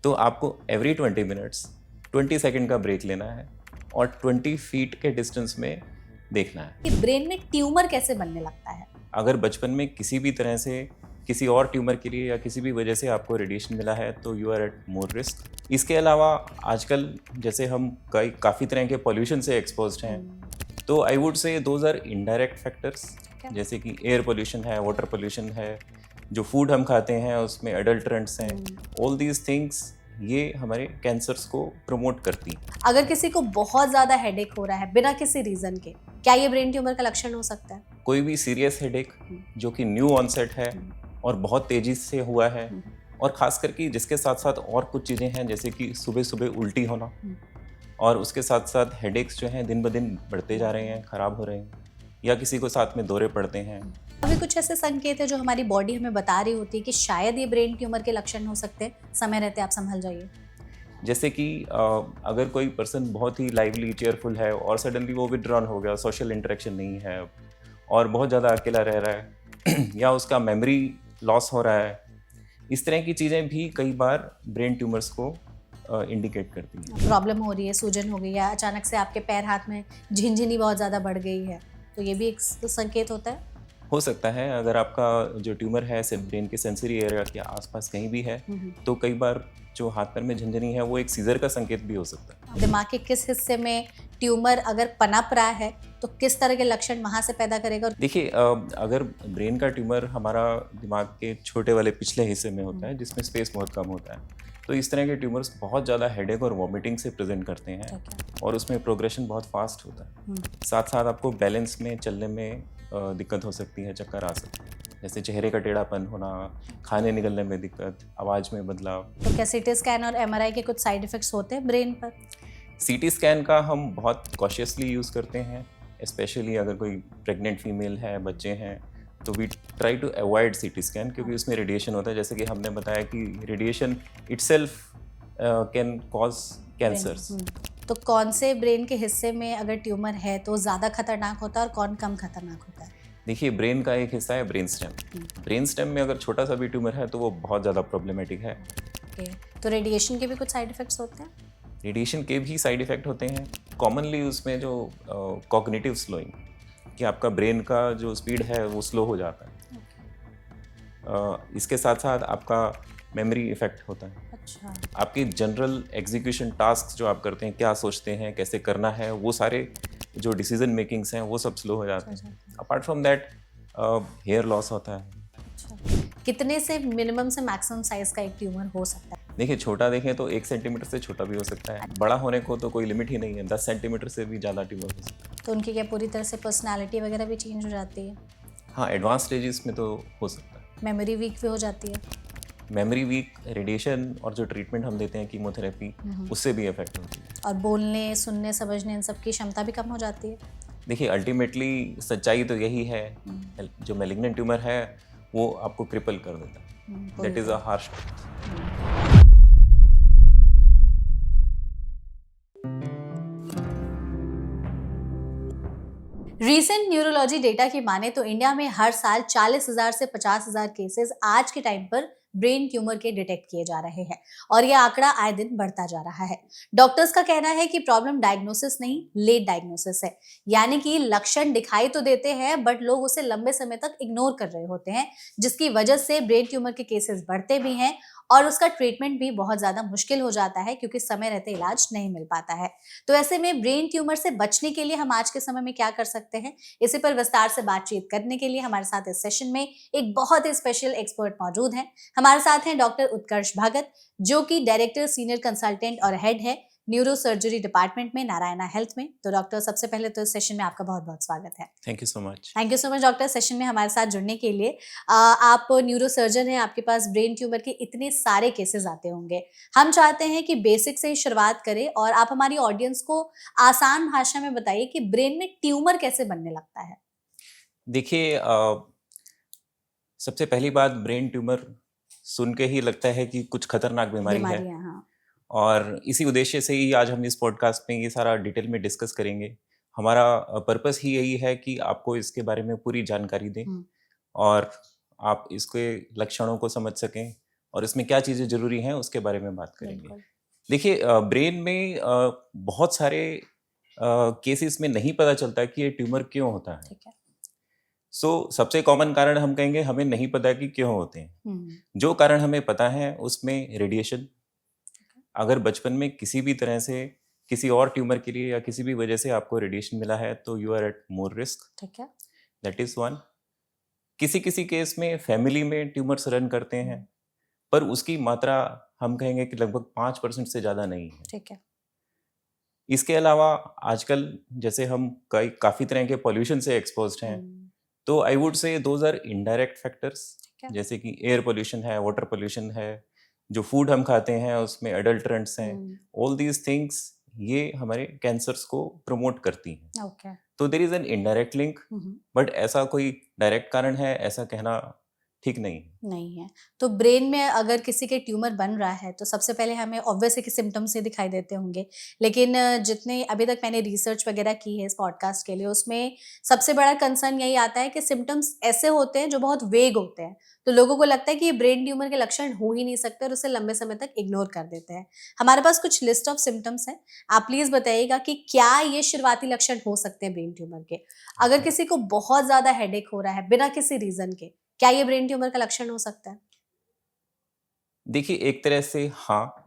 तो आपको every 20 minutes 20 second का ब्रेक लेना है और 20 फीट के डिस्टेंस में देखना है। कि ब्रेन में ट्यूमर कैसे बनने लगता है? अगर बचपन में किसी भी तरह से किसी और ट्यूमर के लिए या किसी भी वजह से आपको रेडिएशन मिला है तो you are at more risk. इसके अलावा आजकल जैसे हम काफ़ी तरह के पॉल्यूशन से एक्सपोज्ड हैं, तो I would say those are indirect factors, जैसे कि एयर पोल्यूशन है, वाटर पोल्यूशन है, जो फूड हम खाते हैं उसमें अडल्ट्रेंट्स हैं, ऑल दीज थिंग्स ये हमारे कैंसर्स को प्रमोट करती हैं। अगर किसी को बहुत ज़्यादा हेडेक हो रहा है बिना किसी रीज़न के, क्या ये ब्रेन ट्यूमर का लक्षण हो सकता है? कोई भी सीरियस हेडेक जो कि न्यू ऑनसेट है और बहुत तेज़ी से हुआ है, और ख़ास करके जिसके साथ साथ और कुछ चीज़ें हैं जैसे कि सुबह सुबह उल्टी होना, और उसके साथ साथ हेडेक्स जो हैं दिन ब दिन बढ़ते जा रहे हैं, ख़राब हो रहे हैं, या किसी को साथ में दौरे पड़ते हैं। अभी कुछ ऐसे संकेत है जो हमारी बॉडी हमें बता रही होती है कि शायद ये ब्रेन ट्यूमर के लक्षण हो सकते हैं, समय रहते आप संभल जाइए। जैसे कि अगर कोई पर्सन बहुत ही लाइवली चेयरफुल है और सडनली वो विथड्रॉन हो गया, सोशल इंटरेक्शन नहीं है अब, और बहुत ज़्यादा अकेला रह रहा है या उसका मेमोरी लॉस हो रहा है, इस तरह की चीज़ें भी कई बार ब्रेन ट्यूमर्स को इंडिकेट करती हैं। प्रॉब्लम हो रही है, सूजन हो गई है, अचानक से आपके पैर हाथ में झिनझिनी बहुत ज़्यादा बढ़ गई है, तो ये भी एक संकेत होता है। हो सकता है अगर आपका जो ट्यूमर है ब्रेन के सेंसरी एरिया के आसपास कहीं भी है, तो कई बार जो हाथ पैर में झंझनी है वो एक सीजर का संकेत भी हो सकता है। दिमाग के किस हिस्से में ट्यूमर अगर पनप रहा है तो किस तरह के लक्षण वहाँ से पैदा करेगा? देखिए, अगर ब्रेन का ट्यूमर हमारा दिमाग के छोटे वाले पिछले हिस्से में होता है जिसमें स्पेस बहुत कम होता है, तो इस तरह के ट्यूमर्स बहुत ज़्यादा हेडेक और वॉमिटिंग से प्रेजेंट करते हैं, और उसमें प्रोग्रेशन बहुत फास्ट होता है। साथ साथ आपको बैलेंस में, चलने में दिक्कत हो सकती है, चक्कर आ सकते हैं, जैसे चेहरे का टेढ़ापन होना, खाने निगलने में दिक्कत, आवाज़ में बदलाव। तो क्या सीटी स्कैन और एमआरआई के कुछ साइड इफेक्ट्स होते हैं ब्रेन पर? सीटी स्कैन का हम बहुत कॉशियसली यूज़ करते हैं, स्पेशली अगर कोई प्रेग्नेंट फीमेल है, बच्चे हैं, तो we try to avoid CT scan, क्योंकि उसमें रेडिएशन होता है। जैसे कि हमने बताया कि radiation itself can cause cancers. तो कौन से ब्रेन के हिस्से में अगर ट्यूमर है तो ज़्यादा खतरनाक होता है और कौन कम खतरनाक होता है? देखिए, ब्रेन का एक हिस्सा है ब्रेन स्टेम। ब्रेन स्टेम में अगर छोटा सा भी ट्यूमर है तो वो बहुत ज़्यादा प्रॉब्लमेटिक है। ओके, तो रेडिएशन के भी कुछ साइड इफेक्ट्स होते हैं? रेडिएशन के भी साइड इफ़ेक्ट होते हैं। कॉमनली उसमें जो कॉग्निटिव स्लोइंग, कि आपका ब्रेन का जो स्पीड है वो स्लो हो जाता है। इसके साथ साथ आपका मेमोरी इफेक्ट होता है। अच्छा। आपकी जनरल एग्जीक्यूशन टास्क जो आप करते हैं, क्या सोचते हैं, कैसे करना है, वो सारे जो डिसीजन मेकिंग्स हैं वो सब स्लो हो जाते हैं। Apart from that hair loss होता है। अच्छा, कितने से मिनिमम से मैक्सिमम साइज का एक ट्यूमर हो सकता है? देखिए, छोटा देखें तो 1 सेंटीमीटर से छोटा भी हो सकता है। बड़ा होने को तो कोई लिमिट ही नहीं है, 10 सेंटीमीटर से भी ज़्यादा ट्यूमर हो सकता है। तो उनकी क्या पूरी तरह से पर्सनालिटी वगैरह भी चेंज हो जाती है? हाँ, एडवांस स्टेजेस में तो हो सकता है। मेमोरी वीक भी हो जाती है? मेमोरी वीक रेडिएशन और जो ट्रीटमेंट हम देते हैं कीमोथेरेपी, उससे भी इफेक्ट होती है। और बोलने, सुनने, समझने इन सब की क्षमता भी कम हो जाती है? देखिए, अल्टीमेटली सच्चाई तो यही है, जो मैलिग्नेंट ट्यूमर है वो आपको क्रिपल कर देता है। That is a harsh truth. Recent neurology data की माने तो इंडिया में हर साल 40,000 से 50,000 केसेस आज के टाइम पर ब्रेन ट्यूमर के डिटेक्ट किए जा रहे हैं और यह आंकड़ा आए दिन बढ़ता जा रहा है। डॉक्टर्स का कहना है कि प्रॉब्लम डायग्नोसिस नहीं, लेट डायग्नोसिस है, यानी कि लक्षण दिखाई तो देते हैं बट लोग उसे लंबे समय तक इग्नोर कर रहे होते हैं, जिसकी वजह से ब्रेन ट्यूमर के केसेस बढ़ते भी हैं और उसका ट्रीटमेंट भी बहुत ज्यादा मुश्किल हो जाता है क्योंकि समय रहते इलाज नहीं मिल पाता है। तो ऐसे में ब्रेन ट्यूमर से बचने के लिए हम आज के समय में क्या कर सकते हैं, इसी पर विस्तार से बातचीत करने के लिए हमारे साथ इस सेशन में एक बहुत ही स्पेशल एक्सपर्ट मौजूद हैं। हमारे साथ हैं डॉक्टर उत्कर्ष भगत, जो कि डायरेक्टर, सीनियर कंसल्टेंट और हेड है न्यूरो सर्जरी डिपार्टमेंट में, नारायणा हेल्थ में। तो डॉक्टर, सबसे पहले तो इस सेशन में आपका बहुत बहुत स्वागत है। Thank you so much. Thank you so much doctor, session में हमारे साथ जुड़ने के लिए। आप न्यूरो सर्जन हैं, आपके पास ब्रेन ट्यूमर के इतने सारे केसेस आते होंगे। हम चाहते हैं कि बेसिक से ही शुरुआत करें और आप हमारी ऑडियंस को आसान भाषा में बताइए कि ब्रेन में ट्यूमर कैसे बनने लगता है। देखिए, सबसे पहली बात, ब्रेन ट्यूमर सुन के ही लगता है कि कुछ खतरनाक बीमारी है, हाँ। और इसी उद्देश्य से ही आज हम इस पॉडकास्ट में ये सारा डिटेल में डिस्कस करेंगे। हमारा पर्पस ही यही है कि आपको इसके बारे में पूरी जानकारी दें और आप इसके लक्षणों को समझ सकें और इसमें क्या चीज़ें ज़रूरी हैं उसके बारे में बात करेंगे। बिल्कुल। देखिए ब्रेन में बहुत सारे केसेस में नहीं पता चलता कि ये ट्यूमर क्यों होता है। ठीक है। सबसे कॉमन कारण हम कहेंगे हमें नहीं पता कि क्यों होते हैं। जो कारण हमें पता है उसमें रेडिएशन, अगर बचपन में किसी भी तरह से किसी और ट्यूमर के लिए या किसी भी वजह से आपको रेडिएशन मिला है तो you are at more risk. ठीक है। That is one. किसी किसी केस में फैमिली में ट्यूमर्स रन करते हैं पर उसकी मात्रा हम कहेंगे कि लगभग 5% से ज़्यादा नहीं है। ठीक है। इसके अलावा आजकल जैसे हम काफ़ी तरह के पॉल्यूशन से एक्सपोज्ड हैं तो I would say those are indirect factors, ठीक है। जैसे कि एयर पोल्यूशन है, वाटर पोल्यूशन है, जो फूड हम खाते हैं उसमें अडल्ट्रेंट्स हैं, ऑल दीज थिंग्स ये हमारे कैंसर्स को प्रमोट करती हैं। ओके। तो there is an indirect link, but ऐसा कोई डायरेक्ट कारण है ऐसा कहना ठीक नहीं है। तो ब्रेन में अगर किसी के ट्यूमर बन रहा है तो सबसे पहले हमें ऑब्वियसली कि सिम्टम्स से दिखाई देते होंगे, लेकिन जितने अभी तक मैंने रिसर्च वगैरह की है इस पॉडकास्ट के लिए उसमें सबसे बड़ा कंसर्न यही आता है कि सिम्टम्स ऐसे होते हैं जो बहुत वेग होते हैं, तो लोगों को लगता है कि ये ब्रेन ट्यूमर के लक्षण हो ही नहीं सकते और उसे लंबे समय तक इग्नोर कर देते हैं। हमारे पास कुछ लिस्ट ऑफ सिम्टम्स है, आप प्लीज बताइएगा कि क्या ये शुरुआती लक्षण हो सकते हैं ब्रेन ट्यूमर के। अगर किसी को बहुत ज्यादा हेडेक हो रहा है बिना किसी रीजन के, क्या ये ब्रेन ट्यूमर का लक्षण हो सकता है? देखिए एक तरह से हाँ,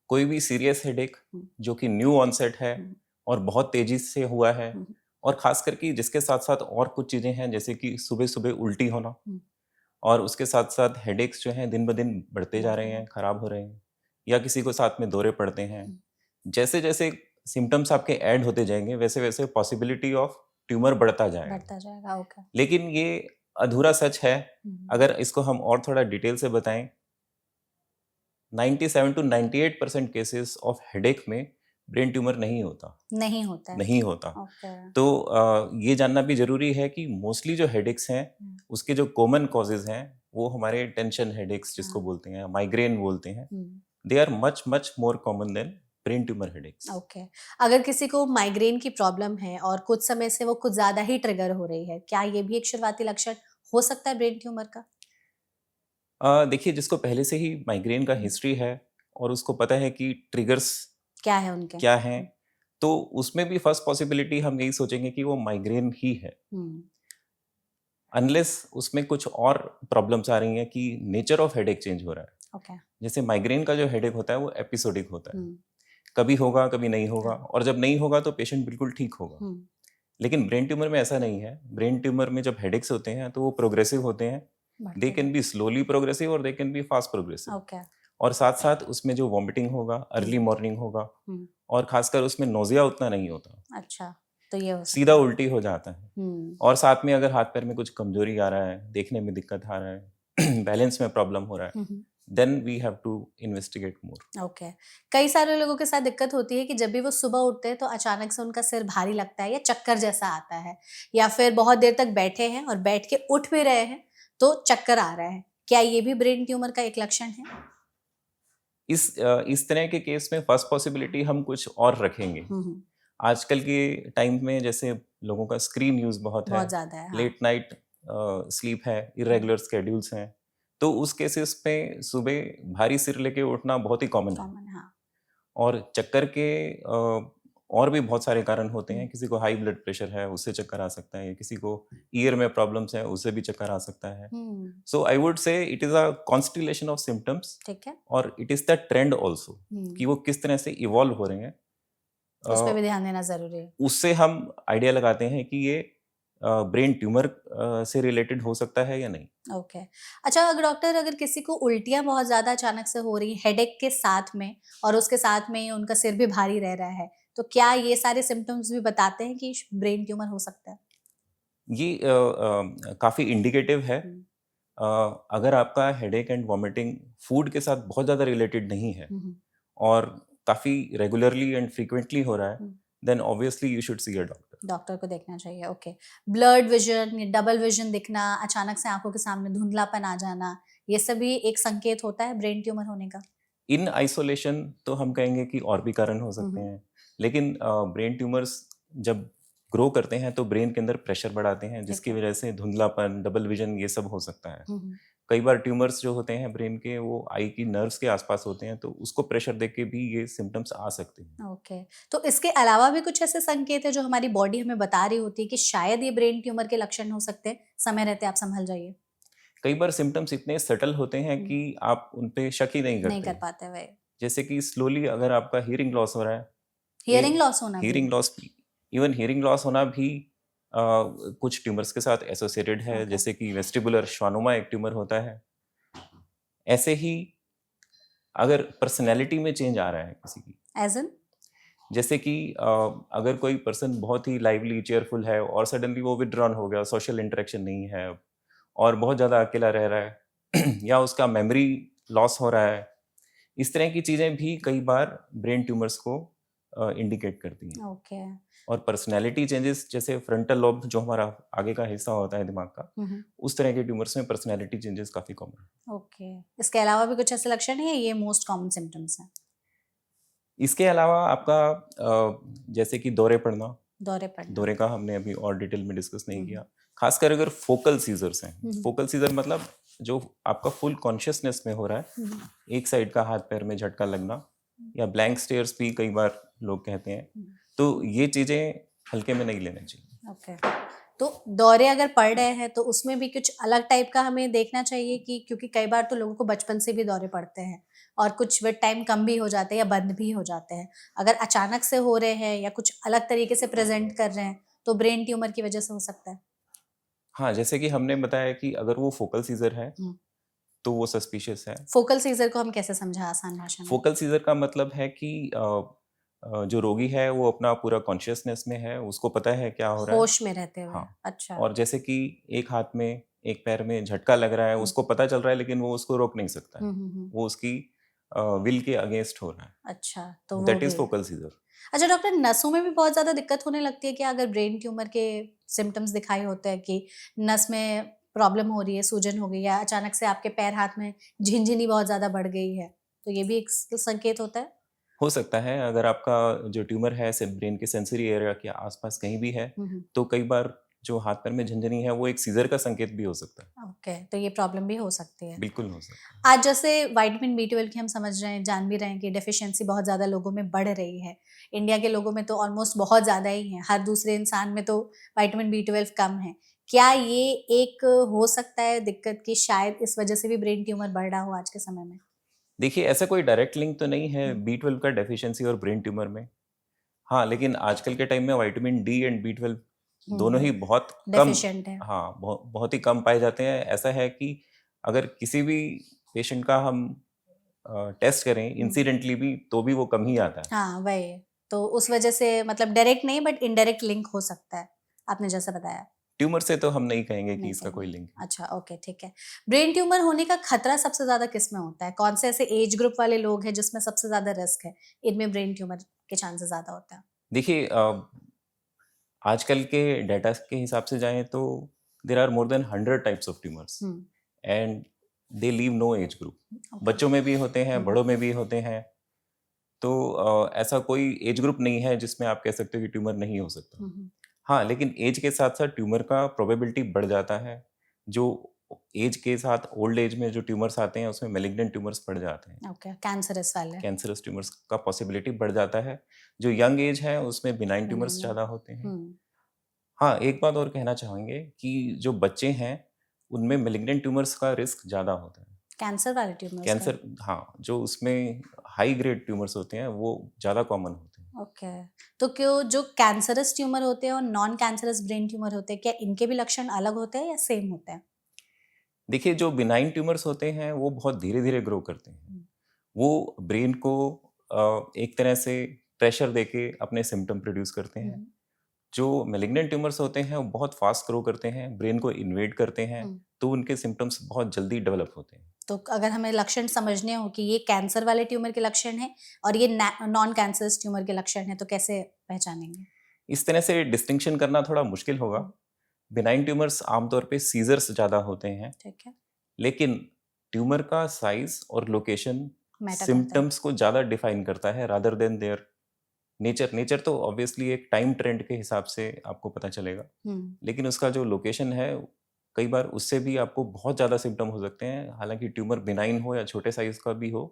कोई भी सीरियस हेडेक जो कि न्यू ऑनसेट है और बहुत तेजी से हुआ है और खास करके जिसके साथ साथ और कुछ चीजें हैं जैसे कि सुबह सुबह उल्टी होना और उसके साथ साथ हेडेक्स जो हैं दिन ब दिन बढ़ते जा रहे हैं, खराब हो रहे हैं, या किसी को साथ में दौरे पड़ते हैं। जैसे जैसे सिम्टम्स आपके ऐड होते जाएंगे वैसे वैसे पॉसिबिलिटी ऑफ ट्यूमर बढ़ता जाएगा। ओके। लेकिन ये अधूरा सच है। अगर इसको हम और थोड़ा डिटेल से बताएं, 97 to 98% केसेस ऑफ हेडेक में ब्रेन ट्यूमर नहीं होता। ओके। तो ये जानना भी जरूरी है कि मोस्टली जो हेडेक्स हैं उसके जो कॉमन कॉजेज हैं वो हमारे टेंशन हेडेक्स जिसको बोलते हैं, माइग्रेन बोलते हैं, they are much much more common than brain tumour headaches. Okay. अगर किसी को माइग्रेन की प्रॉब्लम है और कुछ समय से वो कुछ ज्यादा ही ट्रिगर हो रही है, क्या ये भी एक शुरुआती लक्षण हो सकता है ब्रेन ट्यूमर का? देखिए जिसको पहले से ही माइग्रेन का हिस्ट्री है और उसको पता है कि ट्रिगर्स क्या हैं, तो उसमें भी फर्स्ट पॉसिबिलिटी हम यही सोचेंगे कि वो माइग्रेन ही है, अनलेस उसमें कुछ और प्रॉब्लम्स आ रही हैं कि नेचर ऑफ हेडेक चेंज हो रहा है। जैसे माइग्रेन का जो हेडेक होता है वो एपिसोडिक होता है, कभी होगा कभी नहीं होगा, और जब नहीं होगा तो पेशेंट बिल्कुल ठीक होगा। लेकिन ब्रेन ट्यूमर में ऐसा नहीं है। ब्रेन ट्यूमर में जब हेडेक्स होते हैं तो वो प्रोग्रेसिव होते हैं, they can be slowly progressive और they can be fast progressive. और साथ साथ उसमें जो वॉमिटिंग होगा, अर्ली मॉर्निंग होगा, और खासकर उसमें नोजिया उतना नहीं होता। अच्छा, तो ये सीधा उल्टी हो जाता है। और साथ में अगर हाथ पैर में कुछ कमजोरी आ रहा है, देखने में दिक्कत आ रहा है, बैलेंस में प्रॉब्लम हो रहा है, then we have to investigate more. Okay. कई सारे लोगों के साथ दिक्कत होती है कि जब भी वो सुबह उठते हैं तो अचानक से उनका सिर भारी लगता है या चक्कर जैसा आता है, या फिर बहुत देर तक बैठे हैं और बैठ के उठ भी रहे हैं तो चक्कर आ रहा है। क्या ये भी ब्रेन ट्यूमर का एक लक्षण है? इस तरह के केस में फर्स्ट पॉसिबिलिटी हम कुछ और रखेंगे। आजकल के टाइम में जैसे लोगों का स्क्रीन यूज बहुत ज्यादा है, लेट नाइट स्लीप है, इरेगुलर स्केड्यूल्स हैं, तो उस केसेस में सुबह भारी सिर लेके उठना बहुत ही कॉमन है। हाँ। और चक्कर के और भी बहुत सारे कारण होते हैं। किसी को हाई ब्लड प्रेशर है उससे चक्कर आ सकता है, या किसी को ईयर में प्रॉब्लम्स है उससे भी चक्कर आ सकता है। So I would say it is a constellation of symptoms, ठीक है, और it is the trend also कि वो किस तरह से इवॉल्व हो रहे हैं, उस पर भी ध्यान देना जरूरी है। उससे हम आइडिया लगाते हैं कि ये ब्रेन ट्यूमर से रिलेटेड हो सकता है या नहीं। ओके। अच्छा, अगर डॉक्टर अगर किसी को उल्टियां बहुत ज्यादा अचानक से हो रही हेडेक के साथ में और उसके साथ में उनका सिर भी भारी रह रहा है, तो क्या ये सारे सिम्टम्स भी बताते हैं कि ब्रेन ट्यूमर हो सकता है? ये काफी इंडिकेटिव है। अगर आपका हेडेक एंड वॉमिटिंग फूड के साथ बहुत ज़्यादा रिलेटेड नहीं है और काफ़ी रेगुलरली एंड फ्रीक्वेंटली हो रहा है, then obviously you should see a doctor को देखना चाहिए। Okay. Blurred vision, double vision दिखना, अचानक से आंखों के सामने धुंधलापन आ जाना, ये सभी एक संकेत होता है ब्रेन ट्यूमर होने का? इन आइसोलेशन तो हम कहेंगे कि और भी कारण हो सकते हैं, लेकिन ब्रेन ट्यूमर्स जब ग्रो करते हैं तो ब्रेन के अंदर प्रेशर बढ़ाते हैं, जिसकी वजह से धुंधलापन, डबल विजन ये सब हो सकता है। कई बार ट्यूमर्स जो होते हैं ब्रेन के वो आई की नर्व्स के आसपास होते हैं, तो उसको प्रेशर देख के भी ये सिम्टम्स आ सकते हैं। ओके, तो इसके अलावा भी कुछ ऐसे संकेत है जो हमारी बॉडी हमें बता रही होती है कि शायद ये ब्रेन ट्यूमर के लक्षण हो सकते हैं, समय रहते आप संभल जाइए? कई बार सिम्टम्स इतने सटल होते हैं हम्म, कि आप उन पे शक ही नहीं नहीं करते। कर पाते वही। जैसे कि स्लोली अगर आपका हियरिंग लॉस हो रहा है, हियरिंग लॉस होना भी? Hearing loss, even hearing loss होना भी कुछ ट्यूमर्स के साथ एसोसिएटेड है, ओके। जैसे कि वेस्टिबुलर श्वानोमा एक ट्यूमर होता है। ऐसे ही अगर पर्सनैलिटी में चेंज आ रहा है किसी की, एज इन? जैसे कि अगर कोई पर्सन बहुत ही लाइवली चेयरफुल है और सडनली वो विथड्रॉन हो गया, सोशल इंटरेक्शन नहीं है अब, और बहुत ज़्यादा अकेला रह रहा है या उसका मेमोरी लॉस हो रहा है, इस तरह की चीज़ें भी कई बार ब्रेन ट्यूमर्स को इंडिकेट करती हैं। ओके। और पर्सनैलिटी चेंजेस, जैसे फ्रंटल लोब जो हमारा आगे का हिस्सा होता है दिमाग का, उस तरह के ट्यूमर्स में पर्सनैलिटी चेंजेस काफ़ी कॉमन है। ओके, इसके अलावा भी कुछ ऐसे लक्षण है, ये मोस्ट कॉमन सिम्टम्स हैं? इसके अलावा आपका जैसे कि दौरे पड़ना, दौरे पड़ना। दौरे का हमने अभी और डिटेल में डिस्कस नहीं हम्म, किया। खासकर अगर फोकल सीजर्स हैं, हम्म, फोकल सीजर मतलब जो आपका फुल कॉन्शियसनेस में हो रहा है, हम्म, एक साइड का हाथ पैर में झटका लगना, या ब्लैंक स्टेयर्स भी कई बार लोग कहते हैं, हम्म, तो ये चीज़ें हल्के में नहीं लेना चाहिए। ओके। तो दौरे अगर पड़ रहे हैं तो उसमें भी कुछ अलग टाइप का हमें देखना चाहिए कि क्योंकि कई बार तो लोगों को बचपन से भी दौरे पड़ते हैं और कुछ विद टाइम कम भी हो जाते हैं या बंद भी हो जाते हैं। अगर अचानक से हो रहे हैं या कुछ अलग तरीके से प्रेजेंट कर रहे हैं तो ब्रेन ट्यूमर की वजह से हो सकता है। हाँ, जैसे कि हमने बताया कि अगर वो फोकल सीजर है हम्म। तो वो सस्पिशियस है। फोकल सीजर को हम कैसे समझा आसान भाषा में? फोकल सीजर का मतलब है कि जो रोगी है वो अपना पूरा कॉन्शियसनेस में है, उसको पता है क्या हो रहा है। होश में रहते हुए? हाँ, अच्छा। और जैसे कि एक हाथ में एक पैर में झटका लग रहा है, हम्म, उसको पता चल रहा है, लेकिन वो उसको रोक नहीं सकता है, हम्म। वो उसकी विल के अगेंस्ट हो रहा है। अच्छा, तो वो दैट इज भी। Focal scissor. अच्छा डॉक्टर, नसों में भी बहुत ज़्यादा दिक्कत होने लगती है क्या अगर ब्रेन ट्यूमर के सिम्टम्स दिखाई होते हैं कि नस में प्रॉब्लम हो रही है, सूजन हो गई या अचानक से आपके पैर हाथ में झिनझिनी बहुत ज़्यादा बढ़ गई है, तो ये भी एक संकेत होता है? हो सकता है अगर आपका जो ट्यूमर है ब्रेन के सेंसरी एरिया के आसपास कहीं भी है, हम्म। तो कई बार जो हाथ पैर में झंझनी है वो एक सीजर का संकेत भी हो सकता है। ओके, तो ये प्रॉब्लम भी हो सकती है। बिल्कुल हो सकता है। आज जैसे विटामिन B12 की हम समझ रहे हैं, जान भी रहे हैं कि डेफिशिएंसी बहुत ज़्यादा लोगों में बढ़ रही है। इंडिया के लोगों में तो ऑलमोस्ट बहुत ज़्यादा ही है, हर दूसरे इंसान में तो विटामिन B12 कम है। क्या ये एक हो सकता है दिक्कत कि शायद इस वजह से भी ब्रेन ट्यूमर बढ़ रहा हो आज के समय में? देखिए, ऐसा कोई डायरेक्ट लिंक तो नहीं है हुँ, B12 का डेफिशिएंसी और ब्रेन ट्यूमर में। हाँ, लेकिन आजकल के टाइम में विटामिन डी एंड B12 दोनों ही बहुत कम, डेफिशिएंट है। हाँ, बहुत ही कम पाए जाते हैं। ऐसा है कि अगर किसी भी पेशेंट का हम टेस्ट करें हुँ, इंसिडेंटली भी, तो भी वो कम ही आता है। हाँ, वही। तो उस वजह से मतलब डायरेक्ट नहीं बट इनडायरेक्ट लिंक हो सकता है, आपने जैसा बताया। ट्यूमर से तो हम नहीं कहेंगे कि नहीं इसका कोई कहेंगे। लिंक है। अच्छा, ओके, ठीक है। ब्रेन ट्यूमर होने का खतरा सबसे ज़्यादा किसमें होता है? कौन से ऐसे एज ग्रुप वाले लोग हैं जिसमें सबसे ज़्यादा रिस्क है, इनमें ब्रेन ट्यूमर के चांसेस ज़्यादा होते हैं? देखिए, आजकल के डेटा के हिसाब से जाएँ तो there are more than 100 types of tumours hmm, and they leave no age group. Okay. बच्चों में भी होते हैं, हुँ, बड़ों में भी होते हैं। तो ऐसा कोई एज ग्रुप नहीं है जिसमें आप कह सकते हो कि ट्यूमर नहीं हो सकता। हुँ, हुँ, हाँ, लेकिन एज के साथ-साथ ट्यूमर का प्रोबेबिलिटी बढ़ जाता है। जो एज के साथ ओल्ड एज में जो ट्यूमर्स आते हैं, उसमें मैलिग्नेंट ट्यूमर्स बढ़ जाते हैं। ओके, कैंसरस वाले। कैंसरस ट्यूमर्स का पॉसिबिलिटी बढ़ जाता है। जो यंग एज है, उसमें बिनाइन ट्यूमर्स बेनाइन ज़्यादा वाले। होते हैं। हुँ, हाँ, एक बात और कहना चाहेंगे कि जो बच्चे हैं, उनमें मैलिग्नेंट ट्यूमर्स का रिस्क ज़्यादा होता है। कैंसर वाले ट्यूमर्स का? कैंसर, हाँ, जो उसमें हाई ग्रेड ट्यूमर्स होते हैं, वो ज़्यादा कॉमन होते हैं। ओके। तो क्यों जो कैंसरस ट्यूमर होते हैं और नॉन कैंसरस ब्रेन ट्यूमर होते हैं, क्या इनके भी लक्षण अलग होते हैं या सेम होते हैं? देखिए, जो बिनाइन ट्यूमर्स होते हैं, वो बहुत धीरे-धीरे ग्रो करते हैं। हुँ, वो ब्रेन को एक तरह से प्रेशर देके अपने सिम्पटम प्रोड्यूस करते हुँ, हैं। जो मैलिग्नेंट ट्यूमर्स होते हैं, वो बहुत फास्ट ग्रो करते हैं, ब्रेन को इन्वेड करते हैं, हुँ। तो उनके सिम्पटम्स बहुत जल्दी डेवलप होते हैं। तो अगर हमें लक्षण समझने हो कि ये कैंसर वाले ट्यूमर के लक्षण हैं और ये नॉन कैंसरस ट्यूमर के लक्षण हैं, तो कैसे पहचानेंगे? इस तरह से डिस्टिंक्शन करना थोड़ा मुश्किल होगा। हुँ, बिनाइन ट्यूमर्स आमतौर पे सीज़र्स ज़्यादा होते हैं, ठीक है, लेकिन ट्यूमर का साइज़ और लोकेशन मैटर करता है। सिम्पटम्स को ज़्यादा डिफाइन करता है rather than their nature. Nature तो ऑब्वियसली एक टाइम ट्रेंड के हिसाब से आपको पता चलेगा, हुँ, लेकिन उसका जो लोकेशन है, कई बार उससे भी आपको बहुत ज़्यादा सिम्टम हो सकते हैं, हालांकि ट्यूमर बिनाइन हो या छोटे साइज का भी हो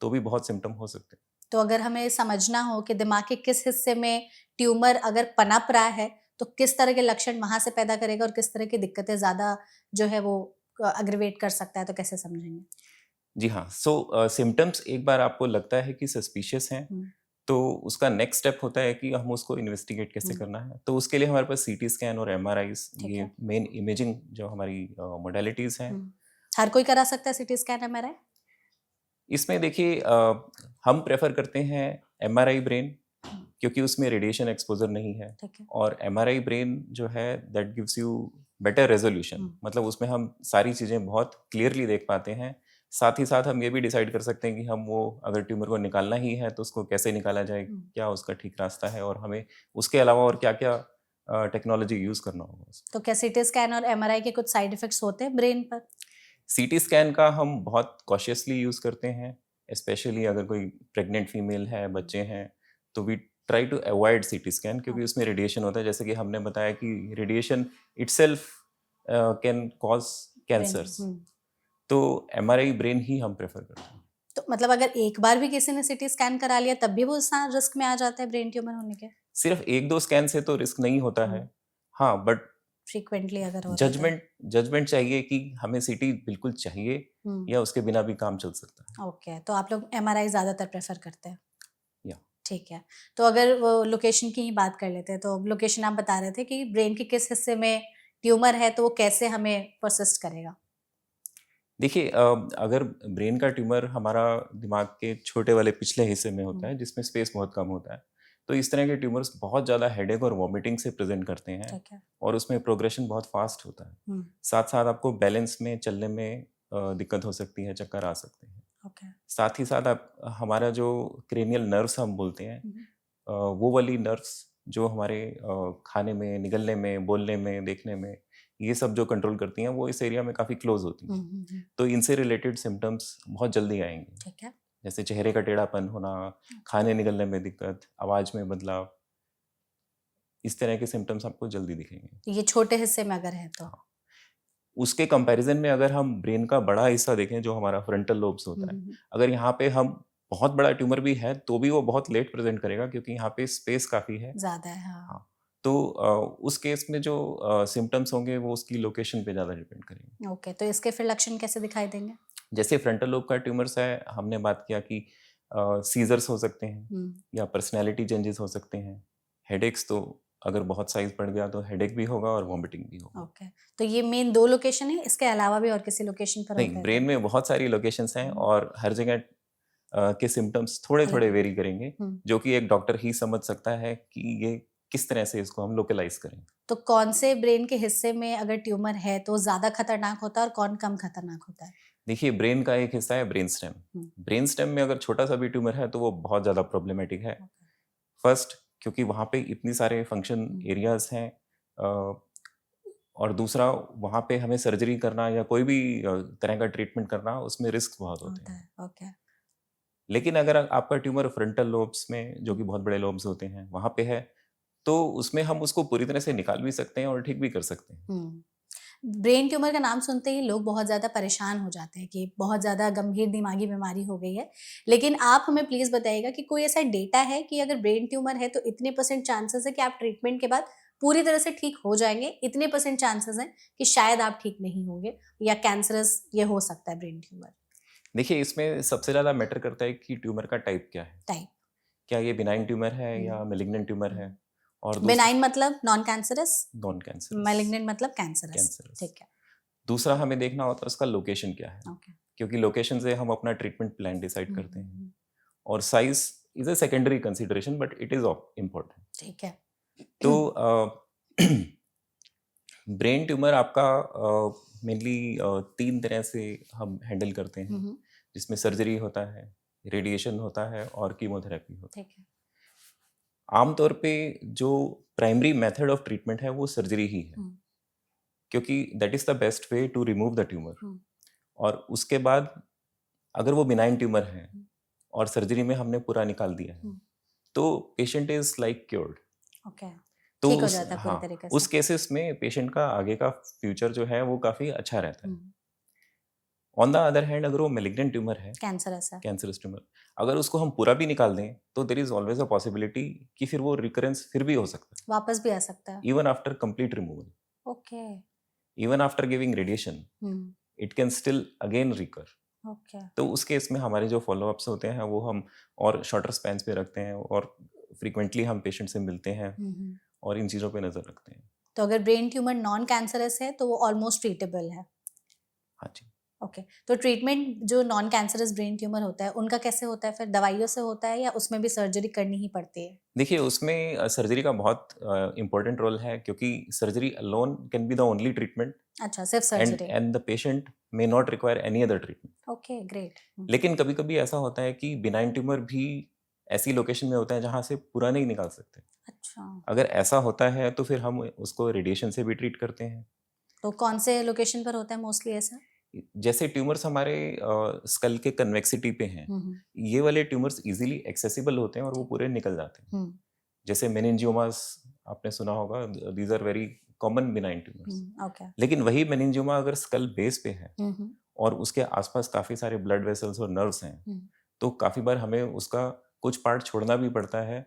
तो भी बहुत सिम्टम हो सकते हैं। तो अगर हमें समझना हो कि दिमाग के किस हिस्से में ट्यूमर अगर पनप रहा है, तो किस तरह के लक्षण वहाँ से पैदा करेगा और किस तरह की दिक्कतें ज़्यादा जो है वो एग्रवेट कर सकता है, तो कैसे समझेंगे? जी हाँ, सो सिम्टम्स एक बार आपको लगता है कि सस्पिशियस हैं, हुँ, तो उसका नेक्स्ट स्टेप होता है कि हम उसको इन्वेस्टिगेट कैसे हुँ, करना है। तो उसके लिए हमारे पास सीटी स्कैन और एमआरआईज़, ठीक ये है। मेन इमेजिंग जो हमारी मोडेलिटीज़ हैं। हुँ। हर कोई करा सकता है सीटी स्कैन, एमआरआई? इसमें देखिए हम प्रेफ़र करते हैं एमआरआई ब्रेन, हुँ, क्योंकि उसमें रेडिएशन एक्सपोज़र नहीं है, ठीक है। और एमआरआई ब्रेन जो है that gives you better resolution, hmm, मतलब उसमें हम सारी चीज़ें बहुत क्लियरली देख पाते हैं। साथ ही साथ हम ये भी डिसाइड कर सकते हैं कि हम वो अगर ट्यूमर को निकालना ही है तो उसको कैसे निकाला जाए, हुँ। क्या उसका ठीक रास्ता है, और हमें उसके अलावा और क्या-क्या टेक्नोलॉजी यूज़ करना होगा उसमें। तो क्या सीटी स्कैन और एमआरआई के कुछ साइड इफेक्ट्स होते हैं ब्रेन पर? सीटी स्कैन का हम बहुत कॉशियसली यूज़ करते हैं, स्पेशली अगर कोई प्रेग्नेंट फीमेल है, हुँ, बच्चे हैं, तो we try to avoid CT scan, क्योंकि ओके। उसमें रेडिएशन होता है। जैसे कि हमने बताया कि radiation itself can cause brain cancers, hmm. तो एमआरआई ब्रेन ही हम प्रेफ़र करते हैं। तो मतलब अगर एक बार भी किसी ने सीटी स्कैन करा लिया तब भी वो इंसान रिस्क में आ जाता है ब्रेन ट्यूमर होने के? सिर्फ़ 1-2 स्कैन से तो रिस्क नहीं होता हुँ, है। हाँ, बट फ्रीक्वेंटली अगर हो रहा है तो? जजमेंट जजमेंट चाहिए कि हमें सीटी बिल्कुल चाहिए हुँ, या उसके बिना भी काम चल सकता है। ओके, तो आप लोग एमआरआई ज़्यादातर प्रेफ़र करते हैं। या ठीक है। तो अगर वो लोकेशन की ही बात कर लेते हैं, तो लोकेशन आप बता रहे थे कि ब्रेन के किस हिस्से में ट्यूमर है, तो वो कैसे हमें परसिस्ट करेगा? देखिए अगर ब्रेन का ट्यूमर हमारा दिमाग के छोटे वाले पिछले हिस्से में होता हुँ, है, जिसमें स्पेस बहुत कम होता है, तो इस तरह के ट्यूमर्स बहुत ज़्यादा हेडेक और वॉमिटिंग से प्रेजेंट करते हैं, ठीक है। और उसमें प्रोग्रेशन बहुत फास्ट होता है। हुँ, साथ साथ आपको बैलेंस में, चलने में दिक्कत हो सकती है, चक्कर आ सकते हैं। ओके। साथ ही साथ आप हमारा जो क्रेनियल नर्व्स हम बोलते हैं, हुँ, हुँ, वो वाली नर्व्स जो हमारे खाने में, निगलने में, बोलने में, देखने में, ये सब जो कंट्रोल करती हैं, वो इस एरिया में काफ़ी क्लोज होती हुँ, हैं। हुँ, हुँ, तो इनसे रिलेटेड सिम्टम्स बहुत जल्दी आएँगे। ठीक है। जैसे चेहरे का टेढ़ापन होना, खाने निगलने में दिक्कत, आवाज़ में बदलाव, इस तरह के सिम्टम्स आपको जल्दी दिखेंगे। ये छोटे हिस्से में अगर है तो? हाँ। उसके कंपैरिज़न में अगर हम ब्रेन का बड़ा हिस्सा देखें, जो हमारा फ्रंटल लोब्स हुँ, होता है, हुँ, हुँ, अगर यहाँ पे हम बहुत बड़ा ट्यूमर भी है, तो भी वो बहुत लेट प्रेज़ेंट करेगा, क्योंकि यहाँ पे स्पेस काफ़ी है। ज़्यादा है, हाँ। हाँ, तो उस केस में जो सिम्पटम्स होंगे वो उसकी लोकेशन पे ज़्यादा डिपेंड करेंगे। ओके, तो इसके फिर लक्षण कैसे दिखाई देंगे? जैसे फ्रंटल लोब का ट्यूमर्स है, हमने बात किया कि सीज़र्स हो सकते हैं, हुँ, या पर्सनैलिटी चेंजेस हो सकते हैं। हेडेक्स, तो अगर बहुत साइज़ बढ़ गया तो हेडेक भी होगा और वॉमिटिंग भी होगी। ओके। तो ये मेन 2 लोकेशन है, इसके अलावा भी और किसी लोकेशन पर नहीं, होता है ब्रेन तो? में बहुत सारी लोकेशंस हैं, हुँ, और हर जगह के सिम्पटम्स थोड़े-थोड़े अलग-अलग। वेरी करेंगे, हुँ, जो कि एक डॉक्टर ही समझ सकता है कि ये किस तरह से इसको हम लोकलाइज़ करें। तो कौन से ब्रेन के हिस्से में अगर ट्यूमर है, तो ज़्यादा खतरनाक होता है और कौन कम खतरनाक होता है? देखिए, ब्रेन का एक हिस्सा है ब्रेन स्टेम। हुँ, ब्रेन स्टेम में अगर छोटा-सा भी ट्यूमर है तो वो बहुत ज़्यादा प्रॉब्लमैटिक है। ओके। फर्स्ट, क्योंकि वहाँ पे इतनी सारे फंक्शन हुँ, एरियाज़ हैं, और दूसरा, वहाँ पे हमें सर्जरी करना या कोई भी तरह का ट्रीटमेंट करना, उसमें रिस्क बहुत होते होता हैं। है, ओके। लेकिन अगर आपका ट्यूमर फ्रंटल लोब्स में, जो हुँ, कि बहुत बड़े लोब्स होते हैं, वहाँ पे है, तो उसमें हम उसको पूरी तरह से निकाल भी सकते हैं और ठीक भी कर सकते हैं। हुँ। ब्रेन ट्यूमर का नाम सुनते ही लोग बहुत ज़्यादा परेशान हो जाते हैं कि बहुत ज़्यादा गंभीर दिमागी बीमारी हो गई है। लेकिन आप हमें प्लीज़ बताइएगा कि कोई ऐसा डेटा है कि अगर ब्रेन ट्यूमर है तो इतने परसेंट चांसेस है कि आप ट्रीटमेंट के बाद पूरी तरह से ठीक हो जाएँगे, इतने परसेंट चांसेस हैं कि शायद आप ठीक नहीं होंगे या कैंसरस ये हो सकता है ब्रेन ट्यूमर देखिए, इसमें सबसे ज़्यादा मैटर करता है कि ट्यूमर का टाइप क्या है। टाइप? क्या ये बिनाइन ट्यूमर है हुँ, या मैलिग्नेंट ट्यूमर है? हुँ। और दूसरा, बेनाइन मतलब non cancerous, non cancerous, malignant मतलब कैंसरस। कैंसरस। ठीक है, दूसरा हमें देखना होता है उसका लोकेशन क्या है, ओके। क्योंकि लोकेशन से हम अपना ट्रीटमेंट प्लान डिसाइड हुँ, करते हुँ, हैं। हुँ। और size is a secondary consideration, but it is of important. ठीक है। तो ब्रेन ट्यूमर आपका मेनली 3 तरह से हम हैंडल करते हुँ, हैं, हुँ। जिसमें सर्जरी होता है, रेडिएशन होता है और कीमोथेरेपी होता है। ठीक है। आमतौर पे जो प्राइमरी मेथड ऑफ ट्रीटमेंट है वो सर्जरी ही है, हुँ, क्योंकि that is the best way to remove the tumour. Hmm, और उसके बाद, अगर वो बिनाइन ट्यूमर है हुँ, और सर्जरी में हमने पूरा निकाल दिया है, हुँ। तो patient is like cured. Okay. तो ठीक हो उस जाता है पूरी हाँ, तरीके उस से। केसेस में पेशेंट का आगे का फ्यूचर जो है वो काफ़ी अच्छा रहता है। Hmm, on the other hand अगर वो मैलिग्नेंट ट्यूमर है, कैंसरस है। कैंसरस ट्यूमर, अगर उसको हम पूरा भी निकाल दें तो there is always a possibility कि फिर वो रिकरेंस फिर भी हो सकता वापस भी आ सकता है। है, even after complete removal, okay. Even after giving radiation, hmm. It can still again recur. Okay. तो उस केस में हमारे जो फॉलोअप्स होते हैं वो हम और शॉर्टर स्पैन्स पे रखते हैं और फ्रीक्वेंटली हम पेशेंट से मिलते हैं हम्म। और इन चीज़ों पे नज़र रखते हैं। तो अगर ब्रेन ट्यूमर नॉन कैंसरस है तो वो ऑलमोस्ट ट्रीटेबल है। हाँ जी। ओके। तो ट्रीटमेंट जो नॉन कैंसरस ब्रेन ट्यूमर होता है उनका कैसे होता है, फिर दवाइयों से होता है या उसमें भी सर्जरी करनी ही पड़ती है? देखिए उसमें सर्जरी का बहुत इम्पोर्टेंट रोल है क्योंकि surgery alone can be the only treatment अच्छा, सिर्फ and surgery. And the patient may not require any other treatment. Okay, great. लेकिन कभी-कभी ऐसा होता है कि बिनाइन ट्यूमर भी ऐसी लोकेशन में होता है जहाँ से पूरा नहीं निकाल सकते। अच्छा, अगर ऐसा होता है तो फिर हम उसको रेडिएशन से भी ट्रीट करते हैं। तो कौन से लोकेशन पर होता है मोस्टली ऐसा? जैसे ट्यूमर्स हमारे स्कल के कन्वेक्सिटी पे हैं, ये वाले ट्यूमर्स इजीली एक्सेसिबल होते हैं और वो पूरे निकल जाते हैं। हम्म। जैसे मेनिंजियोमास आपने सुना होगा, these are very common benign tumours. Okay. लेकिन वही मेनिंजियोमा अगर स्कल बेस पे है हम्म। और उसके आसपास काफ़ी सारे ब्लड वेसल्स और नर्व्स हैं, हम्म। तो काफ़ी बार हमें उसका कुछ पार्ट छोड़ना भी पड़ता है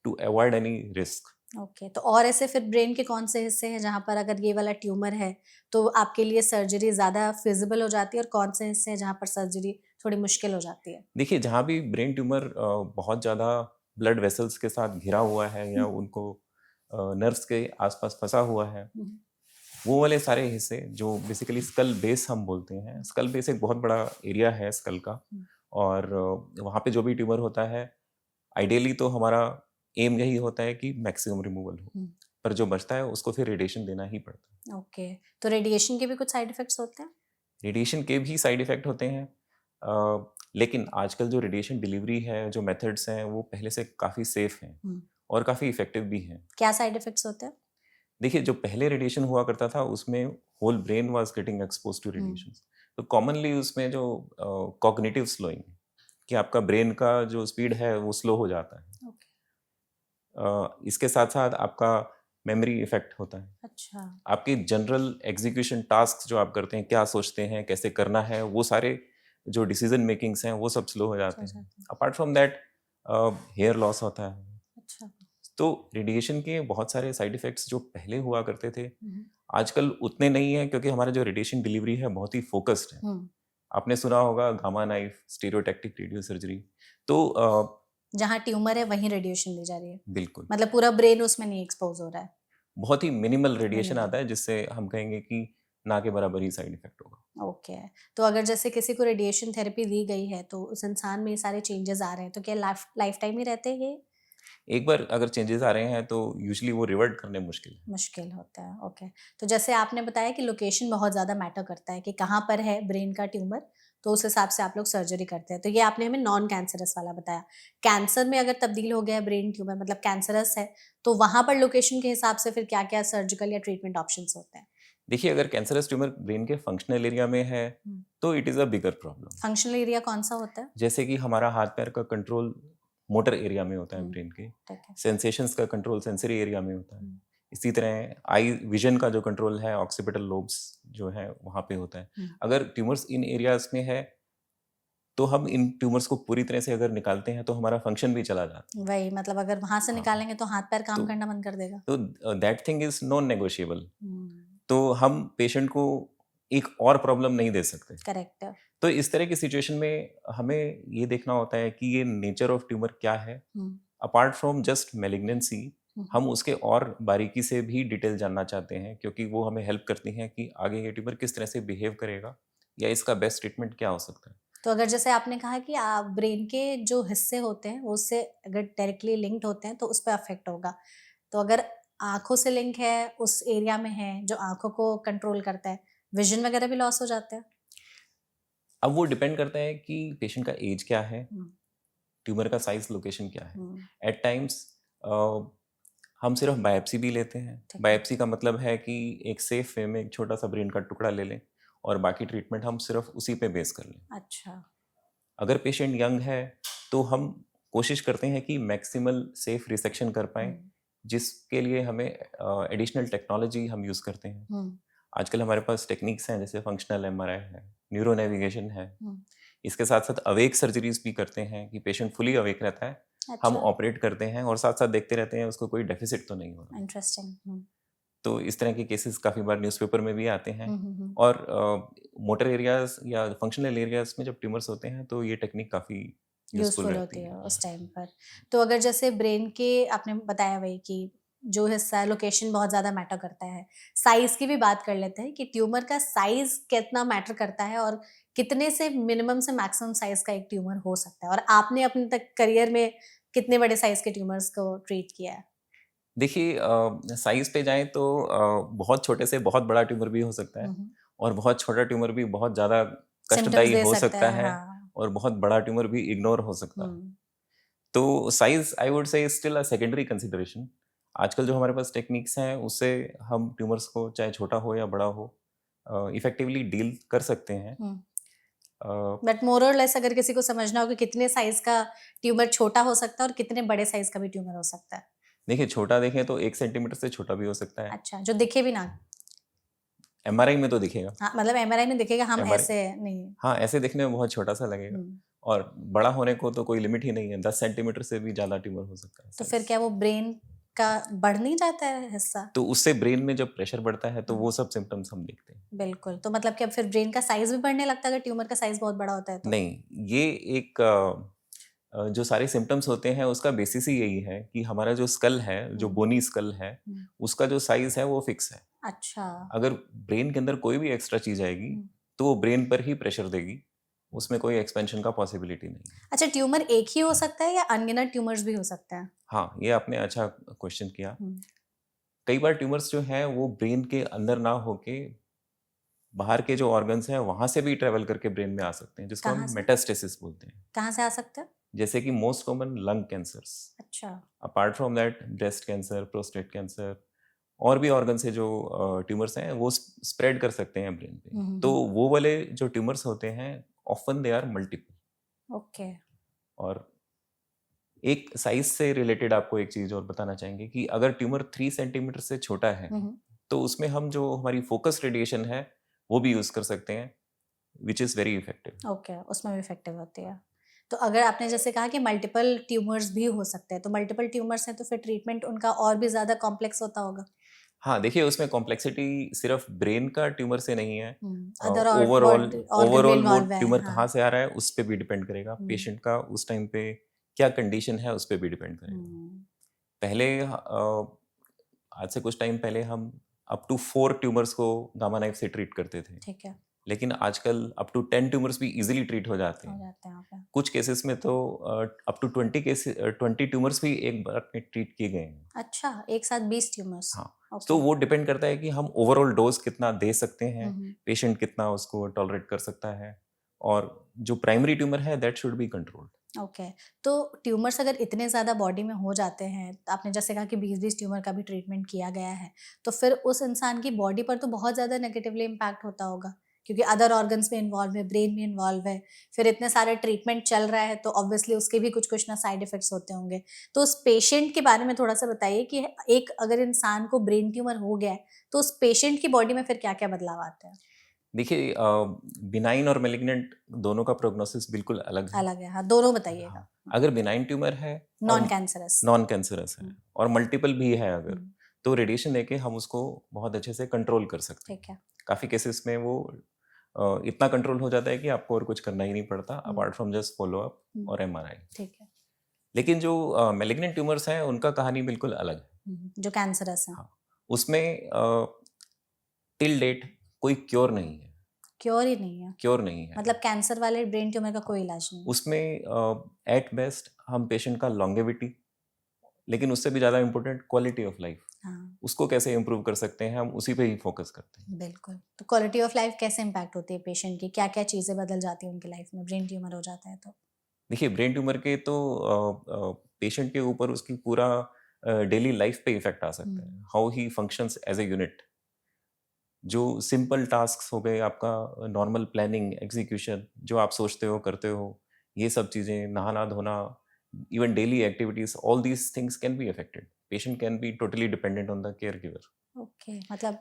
to avoid any risk. Okay, तो और ऐसे फिर ब्रेन के कौन से हिस्से हैं जहाँ पर अगर ये वाला ट्यूमर है तो आपके लिए सर्जरी ज़्यादा फिजिबल हो जाती है, और कौन से हिस्से हैं जहाँ पर सर्जरी थोड़ी मुश्किल हो जाती है? देखिए जहाँ भी ब्रेन ट्यूमर बहुत ज़्यादा ब्लड वेसल्स के साथ घिरा हुआ है या उनको नर्व्स के आसपास फंसा हुआ है, हम्म। वो वाले सारे हिस्से जो बेसिकली स्कल बेस हम बोलते हैं। स्कल बेस एक बहुत बड़ा एरिया है स्कल का, और वहाँ पे जो भी ट्यूमर होता है आइडियली तो हमारा एम यही होता है कि मैक्सिमम रिमूवल हो, हम्म। पर जो बचता है उसको फिर रेडिएशन देना ही पड़ता है। ओके, तो रेडिएशन के भी कुछ साइड इफेक्ट्स होते हैं? रेडिएशन के भी साइड इफ़ेक्ट होते हैं, लेकिन आजकल जो रेडिएशन डिलीवरी है, जो मेथड्स हैं, वो पहले से काफ़ी सेफ़ हैं हम्म। और काफ़ी इफ़ेक्टिव भी हैं। क्या साइड इफेक्ट्स होते हैं? देखिए, जो पहले रेडिएशन हुआ करता था, उसमें whole brain was getting exposed to radiations. तो कॉमनली उसमें जो कॉग्निटिव स्लोइंग, कि आपका ब्रेन का जो स्पीड है, वो स्लो हो जाता है। ओके। इसके साथ-साथ आपका मेमोरी इफ़ेक्ट होता है। अच्छा। आपकी जनरल एग्जीक्यूशन टास्क जो आप करते हैं, क्या सोचते हैं, कैसे करना है, वो सारे जो डिसीजन मेकिंग्स हैं वो सब स्लो हो जाते हैं। Apart from that hair loss होता है। अच्छा। तो रेडिएशन के बहुत सारे साइड इफेक्ट्स जो पहले हुआ करते थे, हम्म। आजकल उतने नहीं है क्योंकि हमारा जो रेडिएशन डिलीवरी है बहुत ही फोकस्ड है। हम्म। आपने सुना होगा gamma knife, stereotactic radio surgery. तो जहाँ ट्यूमर है वहीं रेडिएशन दी जा रही है, बिल्कुल मतलब पूरा ब्रेन उसमें नहीं एक्सपोज हो रहा है। बहुत ही मिनिमल रेडिएशन मिनिमल। आता है जिससे हम कहेंगे कि ना के बराबर ही साइड इफेक्ट होगा। ओके। तो अगर जैसे किसी को रेडिएशन थेरेपी दी गई है तो उस इंसान में ये सारे चेंजेस आ रहे हैं, तो क्या लाइफ लाइफ टाइम ही रहते हैं ये? एक बार अगर चेंजेस आ रहे हैं तो यूजुअली वो रिवर्ट करने मुश्किल है। मुश्किल होता है। ओके। तो जैसे आपने बताया कि लोकेशन बहुत ज़्यादा मैटर करता है कि कहाँ पर है ब्रेन का ट्यूमर, तो उस हिसाब से आप लोग सर्जरी करते हैं। तो ये आपने हमें नॉन कैंसरस वाला बताया। कैंसर में अगर तब्दील हो गया है ब्रेन ट्यूमर, मतलब कैंसरस है, तो वहाँ पर लोकेशन के हिसाब से फिर क्या-क्या सर्जिकल या ट्रीटमेंट ऑप्शंस होते हैं? देखिए अगर कैंसरस ट्यूमर ब्रेन के फंक्शनल एरिया में है तो it is a bigger problem. Functional area कौन-सा होता है? जैसे कि हमारा हाथ पैर का कंट्रोल मोटर एरिया में होता है हुँ, ब्रेन के, ठीक है। सेंसेशंस का कंट्रोल सेंसरी एरिया में होता है। हुँ, इसी तरह आई विजन का जो कंट्रोल है ऑक्सीपिटल लोब्स जो है वहाँ पे होता है। हुँ। अगर ट्यूमर्स इन एरियाज में है तो हम इन ट्यूमर्स को पूरी तरह से अगर निकालते हैं तो हमारा फंक्शन भी चला जाता वही, मतलब अगर वहाँ से है। हाँ, निकालेंगे तो हाथ-पैर काम तो करना बंद कर देगा। That thing is non negotiable. Hmm, तो हम पेशेंट को एक और प्रॉब्लम नहीं दे सकते। करेक्ट है। तो इस तरह की सिचुएशन में हमें ये देखना होता है कि ये नेचर ऑफ ट्यूमर क्या है। हुँ, अपार्ट फ्रॉम जस्ट मैलिग्नेंसी, हुँ। हम उसके और बारीकी से भी डिटेल जानना चाहते हैं क्योंकि वो हमें हेल्प करती हैं कि आगे ये ट्यूमर किस तरह से बिहेव करेगा या इसका बेस्ट ट्रीटमेंट क्या हो सकता है। तो अगर जैसे आपने कहा कि ब्रेन के जो हिस्से होते हैं वो उससे अगर डायरेक्टली लिंक्ड होते हैं तो उस पे अफेक्ट होगा। तो अगर आँखों से लिंक है, उस एरिया में है जो आँखों को कंट्रोल करता है, विज़न वगैरह भी लॉस हो जाता है? अब वो डिपेंड करता है कि पेशेंट का एज क्या है, हुँ, ट्यूमर का साइज, लोकेशन क्या है। हुँ, एट टाइम्स हम सिर्फ बायोप्सी भी लेते हैं। ठीक है। बायोप्सी का मतलब है कि एक सेफ वे में एक छोटा सा ब्रेन का टुकड़ा ले लें और बाकी ट्रीटमेंट हम सिर्फ उसी पे बेस कर लें। अच्छा। अगर पेशेंट यंग है तो हम कोशिश करते हैं कि मैक्सिमल सेफ रिसेक्शन कर पाएँ हुँ, जिसके लिए हमें एडिशनल टेक्नोलॉजी हम यूज़ करते हैं। आजकल हमारे पास टेक्निक्स हैं, जैसे फंक्शनल एमआरआई है, न्यूरो नेविगेशन है। इसके साथ साथ अवेक सर्जरीज भी करते हैं कि पेशेंट फुली अवेक रहता है, हम अच्छा, ऑपरेट करते हैं और साथ साथ देखते रहते हैं उसको कोई डेफिसिट तो नहीं हो रहा। इंटरेस्टिंग। तो इस तरह के केसेस काफ़ी बार न्यूज़पेपर में भी आते हैं। हम्म। और मोटर एरियाज या फंक्शनल एरियाज में जब ट्यूमर्स होते हैं तो ये टेक्निक काफ़ी यूजफुल यूजफुल रहती होती है है। उस टाइम पर। तो अगर जैसे ब्रेन के आपने बताया वही कि जो हिस्सा है लोकेशन बहुत ज़्यादा मैटर करता है। साइज़ की भी बात कर लेते हैं कि ट्यूमर का साइज़ कितना मैटर करता है और कितने से मिनिमम से मैक्सिमम साइज़ का एक ट्यूमर हो सकता है? और आपने अपने तक करियर में कितने बड़े साइज़ के ट्यूमर्स को ट्रीट किया है? देखिए, साइज पे जाएं तो बहुत छोटे से बहुत बड़ा ट्यूमर भी हो सकता है हुँ, और बहुत छोटा ट्यूमर भी बहुत ज़्यादा सिम्पटम्स कष्टदायी दे हो सकता सकता है, है हाँ। और बहुत बड़ा ट्यूमर भी इग्नोर हो सकता है। हुँ, तो साइज आई वुड से स्टिल अ सेकेंडरी कंसिडरेशन। आजकल जो हमारे पास टेक्निक्स हैं उससे हम ट्यूमर्स को चाहे छोटा हो या बड़ा हो इफेक्टिवली डील कर सकते हैं। हुँ। अ, बट मोर और लेस अगर किसी को समझना हो कि कितने साइज़ का ट्यूमर छोटा हो सकता है और कितने बड़े साइज़ का भी ट्यूमर हो सकता है। देखिए, छोटा देखें तो 1 सेंटीमीटर से छोटा भी हो सकता है। अच्छा, जो दिखे भी ना। एमआरआई में तो दिखेगा। हाँ, मतलब एमआरआई में दिखेगा, हम एमआरआई, ऐसे नहीं। हाँ, ऐसे दिखने में बहुत छोटा सा लगेगा। हुँ। और बड़ा होने को तो कोई लिमिट ही नहीं है, 10 सेंटीमीटर से भी ज़्यादा ट्यूमर हो सकता है तो फिर साइज। क्या वो ब्रेन का बढ़ नहीं जाता है हिस्सा? तो उससे ब्रेन में जब प्रेशर बढ़ता है तो हुँ, वो सब सिम्टम्स हम देखते हैं। बिल्कुल। तो मतलब कि अब फिर ब्रेन का साइज़ भी बढ़ने लगता है अगर ट्यूमर का साइज़ बहुत बड़ा होता है तो? नहीं, ये एक जो सारे सिम्टम्स होते हैं उसका बेसिस ही यही है कि हमारा जो स्कल है, जो हुँ, बोनी स्कल है, हुँ। उसका जो साइज़ है वो फिक्स है। अच्छा। अगर ब्रेन के अंदर कोई भी एक्स्ट्रा चीज़ आएगी, हुँ। तो वो ब्रेन पर ही प्रेशर देगी, उसमें कोई एक्सपेंशन का पॉसिबिलिटी नहीं है। अच्छा, ट्यूमर एक ही हो सकता है या अनगिनत ट्यूमर्स भी हो सकते हैं? हाँ, ये आपने अच्छा क्वेश्चन किया। हुँ। कई बार ट्यूमर्स जो हैं वो ब्रेन के अंदर ना होके बाहर के जो ऑर्गन्स हैं वहाँ से भी ट्रैवल करके ब्रेन में आ सकते हैं, जिसको कहाँ हम से? मेटास्टेसिस बोलते हैं। कहाँ से आ सकते हैं? जैसे कि मोस्ट कॉमन लंग कैंसर्स, अच्छा। Apart from that breast cancer, prostate cancer और भी ऑर्गन से जो ट्यूमर्स हैं वो स्प्रेड कर सकते हैं ब्रेन पे। हुँ, हुँ, तो हुँ। वो वाले जो ट्यूमर्स होते हैं often they are multiple. Okay. और एक साइज से रिलेटेड आपको एक चीज़ और बताना चाहेंगे कि अगर ट्यूमर 3 सेंटीमीटर से छोटा है हुँ, हुँ। तो उसमें हम जो हमारी फोकस रेडिएशन है वो भी यूज़ कर सकते हैं, which is very effective. Okay, उसमें भी इफ़ेक्टिव होती है। तो अगर आपने जैसे कहा कि मल्टीपल ट्यूमर्स भी हो सकते हैं, तो मल्टीपल ट्यूमर्स हैं तो फिर ट्रीटमेंट उनका और भी ज़्यादा कॉम्प्लेक्स होता होगा? हाँ, देखिए उसमें कॉम्प्लेक्सिटी सिर्फ ब्रेन का ट्यूमर से नहीं है। हुँ, अदर ओवरऑल ऑर्गन भी ओवरऑल वो इन्वॉल्व है, ट्यूमर हाँ। कहाँ से आ रहा है उस पे भी डिपेंड करेगा। हुँ, पेशेंट का उस टाइम पे क्या कंडीशन है उस पे भी डिपेंड करेगा। हुँ, पहले आज से कुछ टाइम पहले हम अप टू 4 ट्यूमर्स को गामा नाइफ से ट्रीट करते थे। ठीक है, लेकिन आजकल अप टू 10 ट्यूमर्स भी इजीली ट्रीट हो जाते हो हैं। जाते हैं ओके। कुछ केसेस में तो अप टू 20 ट्यूमर्स भी एक बार में ट्रीट किए गए हैं। अच्छा, एक साथ 20 ट्यूमर्स, हाँ, तो ओके। वो डिपेंड करता है कि हम ओवरऑल डोज़ कितना दे सकते हुँ, हैं, हुँ, पेशेंट कितना उसको टॉलरेट कर सकता है और जो प्राइमरी ट्यूमर है that should be controlled. Okay. तो ट्यूमर्स अगर इतने ज़्यादा बॉडी में हो जाते हैं, तो आपने जैसे कहा कि 20-20 ट्यूमर का भी ट्रीटमेंट किया गया है, तो फिर उस इंसान की बॉडी पर तो बहुत ज़्यादा नेगेटिवली इम्पैक्ट होता होगा, क्योंकि अदर ऑर्गन्स भी इन्वॉल्व है, ब्रेन भी इन्वॉल्व है, फिर इतने सारे ट्रीटमेंट चल रहा है, तो ऑब्वियसली उसके भी कुछ-कुछ ना साइड इफ़ेक्ट्स होते होंगे। तो उस पेशेंट के बारे में थोड़ा-सा बताइए कि एक अगर इंसान को ब्रेन ट्यूमर हो गया है, तो उस पेशेंट की बॉडी में फिर क्या-क्या बदलाव आते हैं? देखिए, बिनाइन और मैलिग्नेंट दोनों का प्रोग्नोसिस बिल्कुल अलग है। अलग है, हाँ, दोनों बताइएगा। हाँ, अगर बिनाइन ट्यूमर है और नॉन कैंसरस। नॉन कैंसरस है हुँ, और मल्टीपल भी है अगर, हुँ, तो रेडिएशन देके हम उसको बहुत अच्छे से कंट्रोल कर सकते हैं। ठीक है। काफ़ी केसेस में वो इतना कंट्रोल हो जाता है कि आपको और कुछ करना ही नहीं पड़ता hmm, apart from just follow up hmm, और एमआरआई। ठीक है। लेकिन जो मैलिग्नेंट ट्यूमर्स हैं उनका कहानी बिल्कुल अलग है। जो कैंसरस हैं, हाँ, उसमें टिल डेट कोई क्योर नहीं है, क्योर ही नहीं है। क्योर नहीं है। मतलब कैंसर वाले ब्रेन ट्यूमर का कोई इलाज नहीं है। उसमें एट बेस्ट हम पेशेंट का लॉन्गेविटी, लेकिन उससे भी ज़्यादा इम्पोर्टेंट क्वालिटी ऑफ लाइफ, हाँ, उसको कैसे इम्प्रूव कर सकते हैं हम उसी पे ही फोकस करते हैं। बिल्कुल। तो क्वालिटी ऑफ लाइफ कैसे इम्पैक्ट होती है पेशेंट की? क्या-क्या चीज़ें बदल जाती हैं उनकी लाइफ में ब्रेन ट्यूमर हो जाता है तो? देखिए, ब्रेन ट्यूमर के तो पेशेंट के ऊपर उसकी पूरा डेली लाइफ पे इफेक्ट आ हुँ, सकता है, how he functions as a unit. जो सिंपल टास्क हो गए आपका, नॉर्मल प्लानिंग एग्जीक्यूशन, जो आप सोचते हो करते हो, ये सब चीज़ें, नहाना धोना, even daily activities, all these things can be affected. Patient can be totally dependent on the caregiver. Okay, मतलब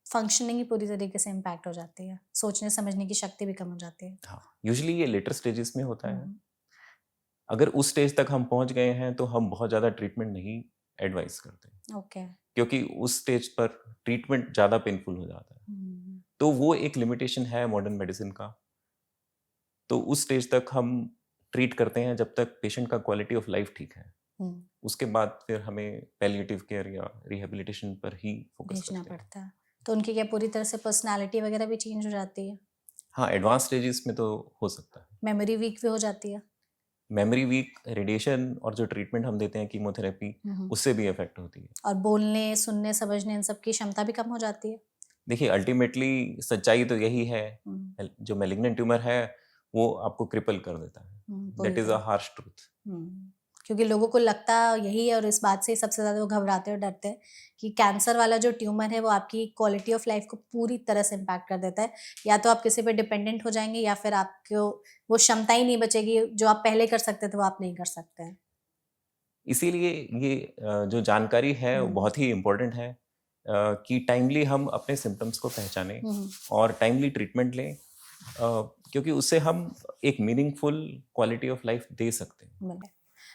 फंक्शनिंग ही पूरी तरीके से इम्पैक्ट हो जाती है, सोचने समझने की शक्ति भी कम हो जाती है। हाँ, यूजुअली ये लेटर स्टेजेस में होता है। हम्म, अगर उस स्टेज तक हम पहुंच गए हैं तो हम बहुत ज़्यादा ट्रीटमेंट नहीं एडवाइस करते, ओके। क्योंकि उस स्टेज पर ट्रीटमेंट ज़्यादा पेनफुल हो जाता है। हम्म, तो वो एक लिमिटेशन है मॉडर्न मेडिसिन का। तो उस स्टेज तक हम ट्रीट करते हैं जब तक पेशेंट का क्वालिटी ऑफ लाइफ ठीक है। हम्म, उसके बाद फिर हमें पैलिएटिव केयर या रिहेबिलिटेशन पर ही फोकस भेजना करते हैं। पड़ता है। तो उनकी क्या पूरी तरह से पर्सनालिटी वगैरह भी चेंज हो जाती है? हाँ, एडवांस स्टेजेस में तो हो सकता है। मेमोरी वीक भी हो जाती है? मेमोरी वीक, रेडिएशन और जो ट्रीटमेंट हम देते हैं कीमोथेरेपी, हम्म, उससे भी इफेक्ट होती है। और बोलने सुनने समझने इन सब की क्षमता भी कम हो जाती है? देखिए, अल्टीमेटली सच्चाई तो यही है, जो मैलिग्नेंट ट्यूमर है वो आपको क्रिपल कर देता है। पूरी दैट इज अ तरह। Harsh truth. क्योंकि लोगों को लगता यही है और इस बात से ही सबसे ज़्यादा वो घबराते और डरते हैं कि कैंसर वाला जो ट्यूमर है वो आपकी क्वालिटी ऑफ लाइफ को पूरी तरह से इम्पैक्ट कर देता है। या तो आप किसी पे डिपेंडेंट हो जाएंगे या फिर आपको वो क्षमता ही नहीं बचेगी, जो आप पहले कर सकते थे वो आप नहीं कर सकते हैं। इसीलिए ये जो जानकारी है वो हम्म, बहुत ही इम्पोर्टेंट है, कि टाइमली हम अपने सिम्टम्स को पहचानें हम्म, और टाइमली ट्रीटमेंट लें, क्योंकि उससे हम एक मीनिंगफुल क्वालिटी ऑफ लाइफ दे सकते हैं। मिले।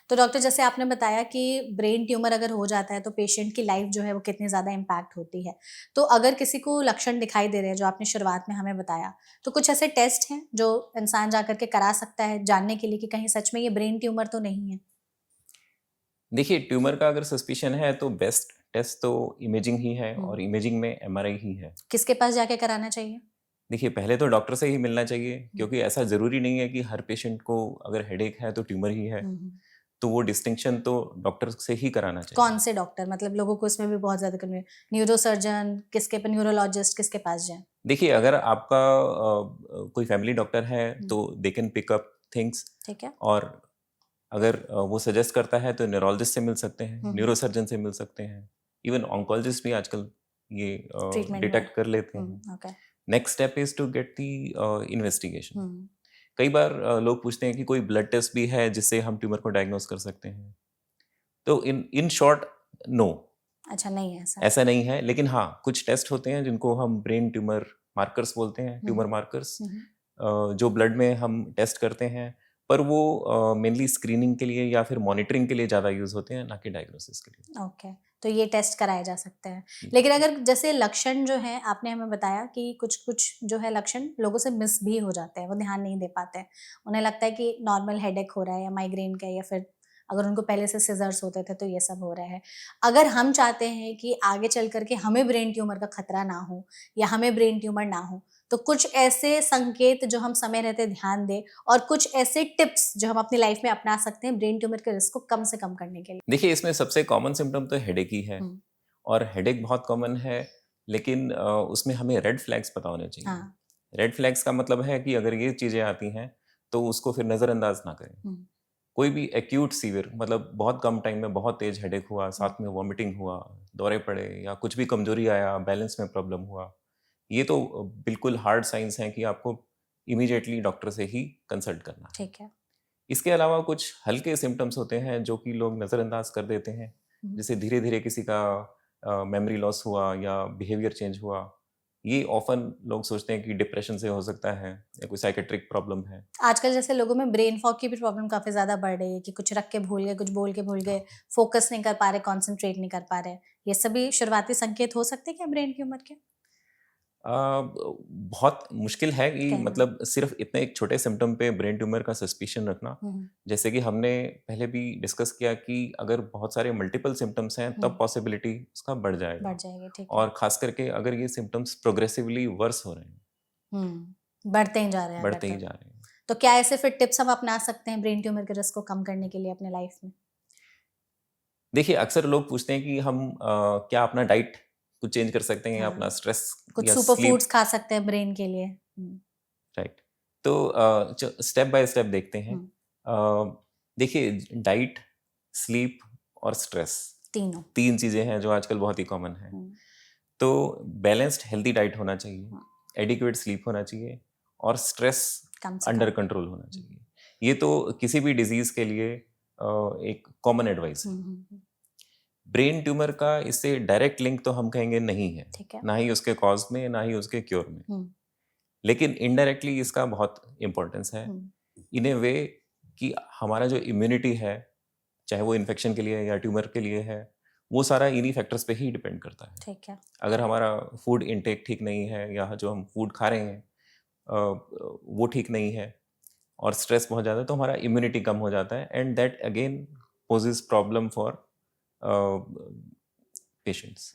तो डॉक्टर, जैसे आपने बताया कि ब्रेन ट्यूमर अगर हो जाता है तो पेशेंट की लाइफ जो है वो कितनी ज़्यादा इम्पैक्ट होती है। तो अगर किसी को लक्षण दिखाई दे रहे हैं जो आपने शुरुआत में हमें बताया, तो कुछ ऐसे टेस्ट हैं जो इंसान जा करके करा सकता है जानने के लिए कि कहीं सच में ये ब्रेन ट्यूमर तो नहीं है? देखिए, ट्यूमर का अगर सस्पिशन है तो बेस्ट टेस्ट तो इमेजिंग ही है, और इमेजिंग में एमआरआई ही है। किसके पास जाके कराना चाहिए? देखिए, पहले तो डॉक्टर से ही मिलना चाहिए, हम्म, क्योंकि ऐसा ज़रूरी नहीं है कि हर पेशेंट को अगर हेडेक है तो ट्यूमर ही है। हम्म। तो वो डिस्टिंक्शन तो डॉक्टर से ही कराना चाहिए। कौन से डॉक्टर, मतलब लोगों को इसमें भी बहुत ज़्यादा कन्फ्यूजन, न्यूरोसर्जन किसके पे, न्यूरोलॉजिस्ट किसके पास जाए? देखिए, अगर आपका कोई फैमिली डॉक्टर है तो they can pick up things. ठीक है। और अगर वो सजेस्ट करता है तो न्यूरोलॉजिस्ट से मिल सकते हैं, न्यूरोसर्जन से मिल सकते हैं, इवन ऑन्कोलॉजिस्ट भी आजकल ये ट्रीटमेंट में। डिटेक्ट कर लेते हैं। Okay. Next step is to get the investigation. कई बार लोग पूछते हैं कि कोई ब्लड टेस्ट भी है जिससे हम ट्यूमर को डायग्नोस कर सकते हैं। तो इन शॉर्ट, नो, अच्छा, नहीं है ऐसा? ऐसा नहीं है। लेकिन हाँ, कुछ टेस्ट होते हैं जिनको हम ब्रेन ट्यूमर मार्कर्स बोलते हैं, ट्यूमर मार्कर्स, जो ब्लड में हम टेस्ट करते हैं, पर वो मेनली स्क्रीनिंग के लिए या फिर मॉनिटरिंग के लिए ज़्यादा यूज होते हैं, ना कि डायग्नोसिस के लिए। ओके। तो ये टेस्ट कराए जा सकते हैं। लेकिन अगर जैसे लक्षण जो है, आपने हमें बताया कि कुछ कुछ जो है लक्षण लोगों से मिस भी हो जाते हैं, वो ध्यान नहीं दे पाते हैं। उन्हें लगता है कि नॉर्मल हेडेक हो रहा है या माइग्रेन का है, या फिर अगर उनको पहले से सीजर्स होते थे तो ये सब हो रहा है। अगर हम चाहते हैं कि आगे चल करके हमें ब्रेन ट्यूमर का खतरा ना हो या हमें ब्रेन ट्यूमर ना हो, तो कुछ ऐसे संकेत जो हम समय रहते ध्यान दें और कुछ ऐसे टिप्स जो हम अपनी लाइफ में अपना सकते हैं ब्रेन ट्यूमर के रिस्क को कम से कम करने के लिए। देखिए, इसमें सबसे कॉमन सिम्टम तो हेडेक ही है, और हेडेक बहुत कॉमन है। लेकिन उसमें हमें रेड फ्लैग्स पता होने चाहिए। हाँ। रेड फ्लैग्स का मतलब है कि अगर ये चीज़ें आती हैं तो उसको फिर नज़रअंदाज ना करें। कोई भी एक्यूट सीवियर, मतलब बहुत कम टाइम में बहुत तेज हेडेक हुआ, साथ में वॉमिटिंग हुआ, दौरे पड़े, या कुछ भी कमजोरी आया, बैलेंस में प्रॉब्लम हुआ, ये तो बिल्कुल हार्ड साइंस हैं कि आपको इमीडिएटली डॉक्टर से ही कंसल्ट करना है। ठीक है। इसके अलावा कुछ हल्के सिम्टम्स होते हैं जो कि लोग नज़रअंदाज कर देते हैं, जैसे धीरे धीरे किसी का मेमोरी लॉस हुआ या बिहेवियर चेंज हुआ। ये ऑफन लोग सोचते हैं कि डिप्रेशन से हो सकता है या कोई साइकेट्रिक प्रॉब्लम है। आजकल जैसे लोगों में ब्रेन फॉग की भी प्रॉब्लम काफी ज्यादा बढ़ रही है कि कुछ रख के भूल गए, कुछ बोल के भूल गए, फोकस नहीं कर पा रहे, कंसंट्रेट नहीं कर पा रहे। ये सभी शुरुआती संकेत हो सकते हैं क्या ब्रेन ट्यूमर के? बहुत मुश्किल है कि कहना। मतलब सिर्फ इतने एक छोटे सिम्टम पे ब्रेन ट्यूमर का सस्पिशन रखना। जैसे कि हमने पहले भी डिस्कस किया कि अगर बहुत सारे मल्टीपल सिम्टम्स हैं तब पॉसिबिलिटी उसका बढ़ जाएगा। बढ़ जाएगी, ठीक है। और खास करके अगर ये सिम्टम्स प्रोग्रेसिवली वर्स हो रहे हैं, बढ़ते ही जा रहे हैं बढ़ते ही जा रहे हैं, तो क्या ऐसे फिर टिप्स हम अपना सकते हैं ब्रेन ट्यूमर के रिस्क को कम करने के लिए अपने लाइफ में? देखिए, अक्सर लोग पूछते हैं कि हम क्या अपना डाइट कुछ चेंज कर सकते हैं या अपना स्ट्रेस कुछ या सुपर स्लीप। फूड्स खा सकते हैं ब्रेन के लिए? राइट। तो स्टेप बाय स्टेप देखते हैं। देखिए, डाइट, स्लीप और स्ट्रेस, तीनों। तीन चीजें हैं जो आजकल बहुत ही कॉमन है। तो बैलेंस्ड हेल्दी डाइट होना चाहिए, एडिक्वेट स्लीप होना चाहिए, और स्ट्रेस कम से अंडर कम। कंट्रोल होना चाहिए। ये तो किसी भी डिजीज के लिए एक कॉमन एडवाइस है। हम्म, ब्रेन ट्यूमर का इससे डायरेक्ट लिंक तो हम कहेंगे नहीं है, ठीक है। ना ही उसके कॉज में ना ही उसके क्योर में, हम्म, लेकिन इनडायरेक्टली इसका बहुत इम्पोर्टेंस है इन ए वे कि हमारा जो इम्यूनिटी है, चाहे वो इन्फेक्शन के लिए या ट्यूमर के लिए है, वो सारा इन्हीं फैक्टर्स पे ही डिपेंड करता है। ठीक है। अगर हमारा फूड इनटेक ठीक नहीं है या जो हम फूड खा रहे हैं वो ठीक नहीं है और स्ट्रेस बहुत ज़्यादा है, तो हमारा इम्यूनिटी कम हो जाता है and that again poses problem for patients.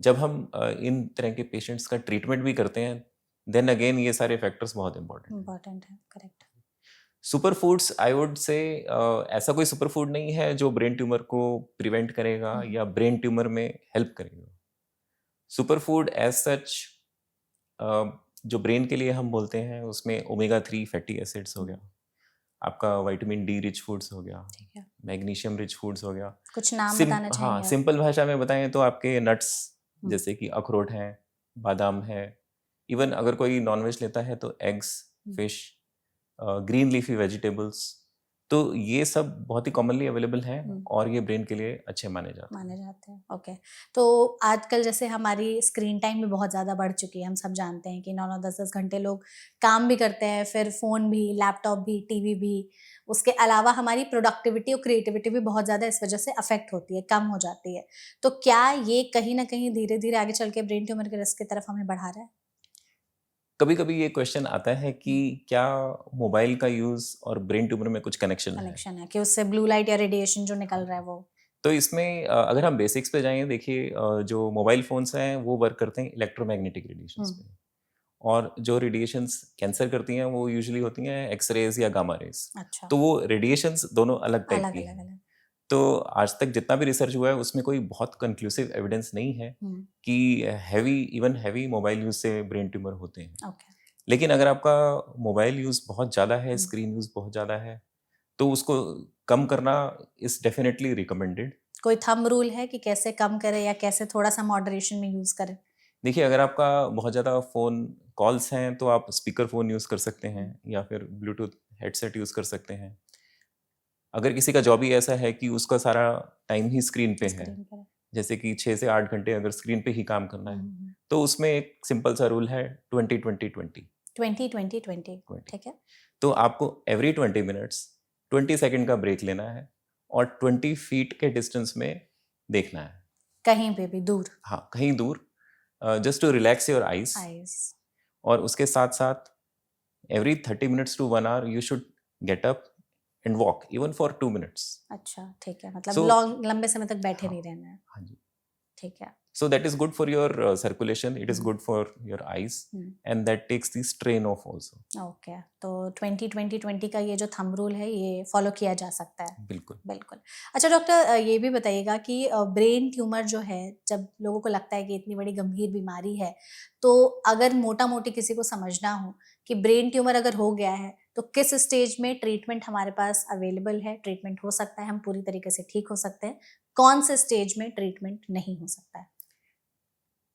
जब हम इन तरह के पेशेंट्स का ट्रीटमेंट भी करते हैं, देन अगेन ये सारे फैक्टर्स बहुत इंपॉर्टेंट है, correct. Super foods I would से ऐसा कोई सुपर फूड नहीं है जो ब्रेन ट्यूमर को प्रिवेंट करेगा या ब्रेन ट्यूमर में हेल्प करेगा। सुपर फूड एज सच जो ब्रेन के लिए हम बोलते हैं उसमें ओमेगा 3 फैटी एसिड्स हो गया, आपका विटामिन डी रिच फूड्स हो गया, मैग्नीशियम रिच फूड्स हो गया। कुछ नाम बताना चाहेंगे हाँ, आप? सिंपल भाषा में बताएं तो आपके नट्स जैसे कि अखरोट हैं, बादाम है, इवन अगर कोई नॉनवेज लेता है तो eggs, fish, green leafy vegetables, तो ये सब बहुत ही कॉमनली अवेलेबल हैं और ये ब्रेन के लिए अच्छे माने जाते हैं। ओके। तो आजकल जैसे हमारी स्क्रीन टाइम भी बहुत ज़्यादा बढ़ चुकी है, हम सब जानते हैं कि 9-9 10-10 घंटे लोग काम भी करते हैं, फिर फ़ोन भी, लैपटॉप भी, टीवी भी, उसके अलावा हमारी प्रोडक्टिविटी और क्रिएटिविटी भी बहुत ज़्यादा इस वजह से अफेक्ट होती है, कम हो जाती है। तो क्या ये कहीं ना कहीं धीरे धीरे आगे चल के ब्रेन ट्यूमर के रिस्क की तरफ हमें बढ़ा रहा है? कभी कभी ये क्वेश्चन आता है कि क्या मोबाइल का यूज और ब्रेन ट्यूमर में कुछ कनेक्शन है कि उससे ब्लू लाइट या रेडिएशन जो निकल रहा है वो? तो इसमें अगर हम बेसिक्स पे जाएं, देखिए जो मोबाइल फोन्स हैं वो वर्क करते हैं इलेक्ट्रोमैग्नेटिक रेडिएशंस पे, और जो रेडिएशंस कैंसर करती हैं वो यूजुअली होती हैं एक्सरेज या गामा रेज। अच्छा। तो वो रेडिएशंस दोनों अलग टाइप की हैं। तो आज तक जितना भी रिसर्च हुआ है उसमें कोई बहुत कंक्लूसिव एविडेंस नहीं है कि हैवी मोबाइल यूज से ब्रेन ट्यूमर होते हैं। लेकिन अगर आपका मोबाइल यूज बहुत ज़्यादा है, स्क्रीन यूज बहुत ज़्यादा है, तो उसको कम करना इज डेफिनेटली रिकमेंडेड। कोई थंब रूल है कि कैसे कम करें या कैसे थोड़ा सा मॉडरेशन में यूज करें? देखिए, अगर आपका बहुत ज़्यादा फ़ोन कॉल्स हैं तो आप स्पीकर फ़ोन यूज़ कर सकते हैं या फिर ब्लूटूथ हेडसेट यूज़ कर सकते हैं। अगर किसी का जॉब ही ऐसा है कि उसका सारा टाइम ही स्क्रीन पे है, जैसे कि 6 से 8 घंटे अगर स्क्रीन पे ही काम करना है, तो उसमें एक सिंपल सा रूल है 20-20-20। 20-20-20, ठीक है। तो आपको एवरी 20 मिनट्स 20 सेकंड का ब्रेक लेना है और 20 फीट के डिस्टेंस में देखना है, कहीं पे भी दूर। हाँ, कहीं दूर, just to relax your eyes. और उसके साथ साथ every 30 minutes to 1 hour you should get up and walk even for 2 minutes. अच्छा, ठीक है, मतलब लंबे समय तक बैठे नहीं रहना है। हाँ जी, ठीक है। So that is good for your circulation, it is good for your eyes, and that takes the strain off also. Okay, तो 20-20-20 का ये जो थंब रूल है ये फॉलो किया जा सकता है? बिल्कुल। अच्छा डॉक्टर, ये भी बताइएगा कि ब्रेन ट्यूमर जो है, जब लोगों को लगता है कि इतनी बड़ी गंभीर बीमारी है, तो अगर मोटा मोटी किसी को समझना हो कि ब्रेन ट्यूमर अगर हो गया है तो किस स्टेज में ट्रीटमेंट हमारे पास अवेलेबल है, ट्रीटमेंट हो सकता है, हम पूरी तरीके से ठीक हो सकते हैं, कौन से स्टेज में ट्रीटमेंट नहीं हो सकता है?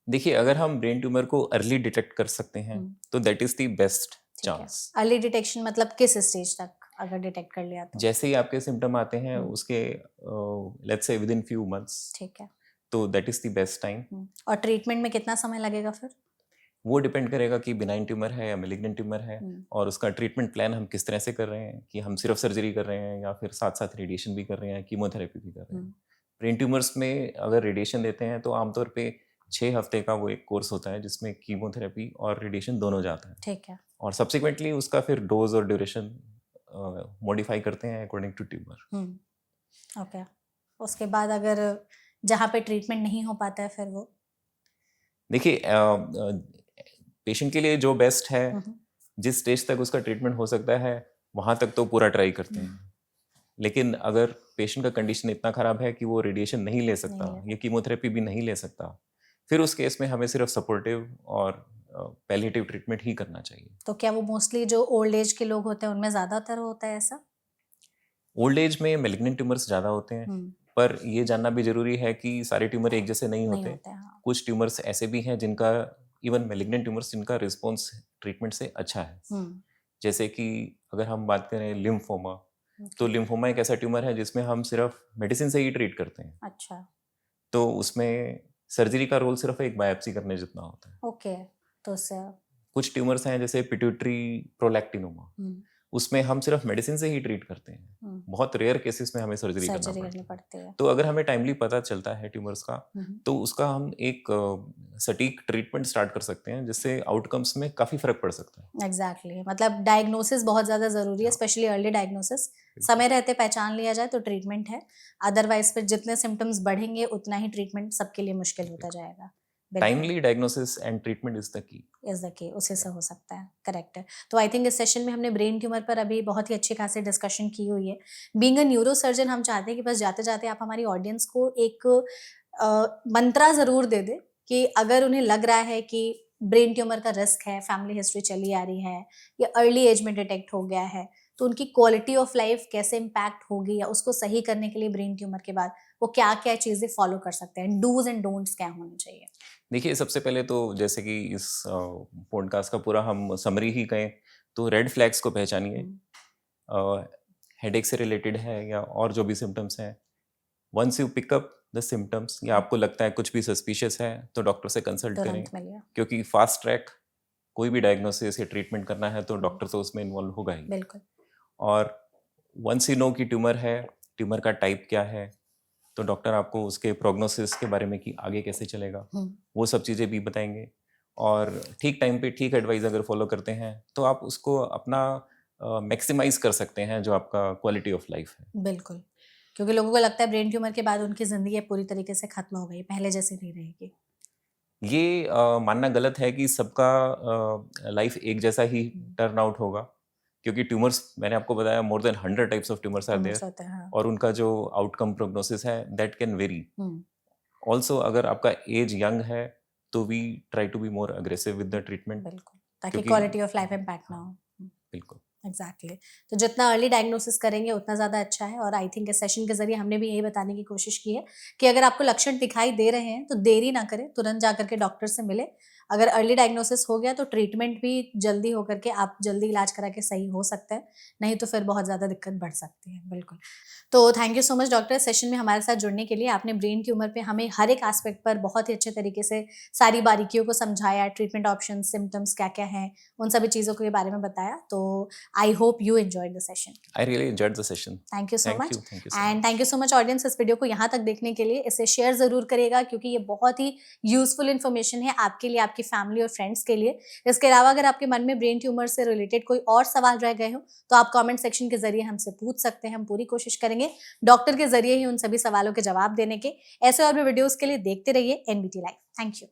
देखिए, अगर हम ब्रेन ट्यूमर को अर्ली डिटेक्ट कर सकते हैं तो that is the best chance. Early detection मतलब किस स्टेज तक अगर डिटेक्ट कर लिया तो? जैसे ही आपके सिम्टम आते हैं उसके let's say within few months, ठीक है, तो that is the best time. और ट्रीटमेंट में कितना समय लगेगा फिर? वो डिपेंड करेगा कि बिनाइन ट्यूमर है या मैलिग्नेंट ट्यूमर है, और उसका ट्रीटमेंट प्लान हम किस तरह से कर रहे हैं, कि हम सिर्फ सर्जरी कर रहे हैं या फिर साथ साथ रेडिएशन भी कर रहे हैं, कीमोथेरेपी भी कर रहे हैं। ब्रेन ट्यूमर्स में अगर रेडिएशन देते हैं तो आमतौर पे 6 हफ्ते का वो एक कोर्स होता है जिसमें कीमोथेरेपी और रेडिएशन दोनों जाता है। ठीक है। और सब्सिक्वेंटली उसका फिर डोज और ड्यूरेशन मॉडिफाई करते हैं अकॉर्डिंग टू ट्यूमर। ओके, उसके बाद अगर जहाँ पे ट्रीटमेंट नहीं हो पाता है फिर वो? देखिए, पेशेंट के लिए जो बेस्ट है, जिस स्टेज तक उसका ट्रीटमेंट हो सकता है वहाँ तक तो पूरा ट्राई करते हैं। लेकिन अगर पेशेंट का कंडीशन इतना खराब है कि वो रेडिएशन नहीं ले सकता या कीमोथेरेपी भी नहीं ले सकता, फिर उस केस में हमें सिर्फ सपोर्टिव और पैलिएटिव ट्रीटमेंट ही करना चाहिए। तो क्या वो मोस्टली जो ओल्ड एज के लोग होते हैं उनमें ज़्यादातर होता है ऐसा? ओल्ड एज में मैलिग्नेंट ट्यूमर्स ज़्यादा होते हैं, पर ये जानना भी जरूरी है कि सारे ट्यूमर एक जैसे नहीं होते। कुछ ट्यूमर्स ऐसे भी हैं जिनका, इवन मैलिग्नेंट ट्यूमर्स, जिनका रिस्पॉन्स ट्रीटमेंट से अच्छा है। जैसे कि अगर हम बात करें लिम्फोमा, तो लिम्फोमा एक ऐसा ट्यूमर है जिसमें हम सिर्फ मेडिसिन से ही ट्रीट करते हैं, अच्छा, तो उसमें सर्जरी का रोल सिर्फ एक बायोप्सी करने जितना होता है। ओके। तो उससे कुछ ट्यूमर्स हैं जैसे पिट्यूटरी प्रोलैक्टिनोमा, उसमें हम सिर्फ मेडिसिन से ही ट्रीट करते हैं। बहुत रेयर केसेस में हमें सर्जरी करना सर्जरी पड़ता करनी है। पड़ती है। तो अगर हमें टाइमली पता चलता है ट्यूमर्स का, तो उसका हम एक सटीक ट्रीटमेंट स्टार्ट कर सकते हैं जिससे आउटकम्स में काफ़ी फर्क पड़ सकता है। एग्जैक्टली मतलब डायग्नोसिस बहुत ज़्यादा ज़रूरी है, हाँ। Specially early diagnosis. समय रहते पहचान लिया जाए तो ट्रीटमेंट है, अदरवाइज फिर जितने सिम्टम्स बढ़ेंगे उतना ही ट्रीटमेंट सबके लिए मुश्किल होता जाएगा। Timely diagnosis and treatment is the key. Is the key, उसी से हो सकता है, करेक्ट है। तो आई थिंक इस सेशन में हमने ब्रेन ट्यूमर पर अभी बहुत ही अच्छी खासी डिस्कशन की हुई है। बीइंग अ न्यूरो सर्जन हम चाहते हैं कि बस जाते जाते आप हमारी ऑडियंस को एक मंत्रा ज़रूर दे दे कि अगर उन्हें लग रहा है कि ब्रेन ट्यूमर का रिस्क है, फैमिली हिस्ट्री चली आ रही है या अर्ली एज में डिटेक्ट हो गया है, तो उनकी क्वालिटी ऑफ लाइफ कैसे इम्पैक्ट होगी या उसको सही करने के लिए ब्रेन ट्यूमर के बाद वो क्या क्या चीज़ें फॉलो कर सकते हैं, डूज एंड डोंट्स क्या होने चाहिए। देखिए, सबसे पहले तो जैसे कि इस पॉडकास्ट का पूरा हम समरी ही कहें तो रेड फ्लैग्स को पहचानिए। हेडेक से रिलेटेड है या और जो भी सिम्टम्स हैं, once you pick up the symptoms या आपको लगता है कुछ भी सस्पिशियस है तो डॉक्टर से कंसल्ट करें, तुरंत मिलिए। क्योंकि फास्ट ट्रैक कोई भी डायग्नोसिस या ट्रीटमेंट करना है तो डॉक्टर तो उसमें इन्वॉल्व होगा ही। बिल्कुल। और वंस यू नो कि ट्यूमर है, ट्यूमर का टाइप क्या है, तो डॉक्टर आपको उसके प्रोग्नोसिस के बारे में कि आगे कैसे चलेगा वो सब चीज़ें भी बताएंगे। और ठीक टाइम पे ठीक एडवाइस अगर फॉलो करते हैं तो आप उसको अपना मैक्सिमाइज कर सकते हैं जो आपका क्वालिटी ऑफ लाइफ है। बिल्कुल, क्योंकि लोगों को लगता है ब्रेन ट्यूमर के बाद उनकी ज़िंदगी पूरी तरीके से खत्म हो गई, पहले जैसी नहीं रहेगी। ये मानना गलत है कि सबका लाइफ एक जैसा ही टर्न आउट होगा, क्योंकि ट्यूमर्स मैंने आपको बताया more than 100 types of tumours are there, होते हैं, हाँ। और उनका जो आउटकम प्रोग्नोसिस है दैट कैन वेरी ऑल्सो। अगर आपका एज यंग है तो we try to be more aggressive with the treatment, बिल्कुल, ताकि क्योंकि क्वालिटी ऑफ लाइफ इम्पैक्ट ना हो। बिल्कुल एग्जैक्टली तो जितना अर्ली डायग्नोसिस करेंगे उतना ज़्यादा अच्छा है। और आई थिंक इस सेशन के जरिए हमने भी यही बताने की कोशिश की है कि अगर आपको लक्षण दिखाई दे रहे हैं तो देरी ना करें, तुरंत जा करके डॉक्टर से मिले। अगर अर्ली डायग्नोसिस हो गया तो ट्रीटमेंट भी जल्दी होकर के आप जल्दी इलाज करा के सही हो सकता है, नहीं तो फिर बहुत ज़्यादा दिक्कत बढ़ सकती है। बिल्कुल, तो thank you so much doctor session में हमारे साथ जुड़ने के लिए। आपने ब्रेन ट्यूमर पे हमें हर एक एस्पेक्ट पर बहुत ही अच्छे तरीके से सारी बारीकियों को समझाया, ट्रीटमेंट ऑप्शन, सिम्टम्स क्या क्या हैं, उन सभी चीज़ों के बारे में बताया। तो I hope you enjoyed the session. I really enjoyed the session. Thank you so much. Thank you so And much. thank you so much audience इस वीडियो को यहाँ तक देखने के लिए। इसे शेयर ज़रूर करिएगा क्योंकि ये बहुत ही यूजफुल इन्फॉर्मेशन है आपके लिए, आपकी फैमिली और फ्रेंड्स के लिए। इसके अलावा अगर आपके मन में ब्रेन ट्यूमर से रिलेटेड कोई और सवाल रह गए हो तो आप कमेंट सेक्शन के जरिए हमसे पूछ सकते हैं। हम पूरी कोशिश करेंगे डॉक्टर के जरिए ही उन सभी सवालों के जवाब देने के। ऐसे और भी वीडियोज़ के लिए देखते रहिए NBT लाइव। Thank you.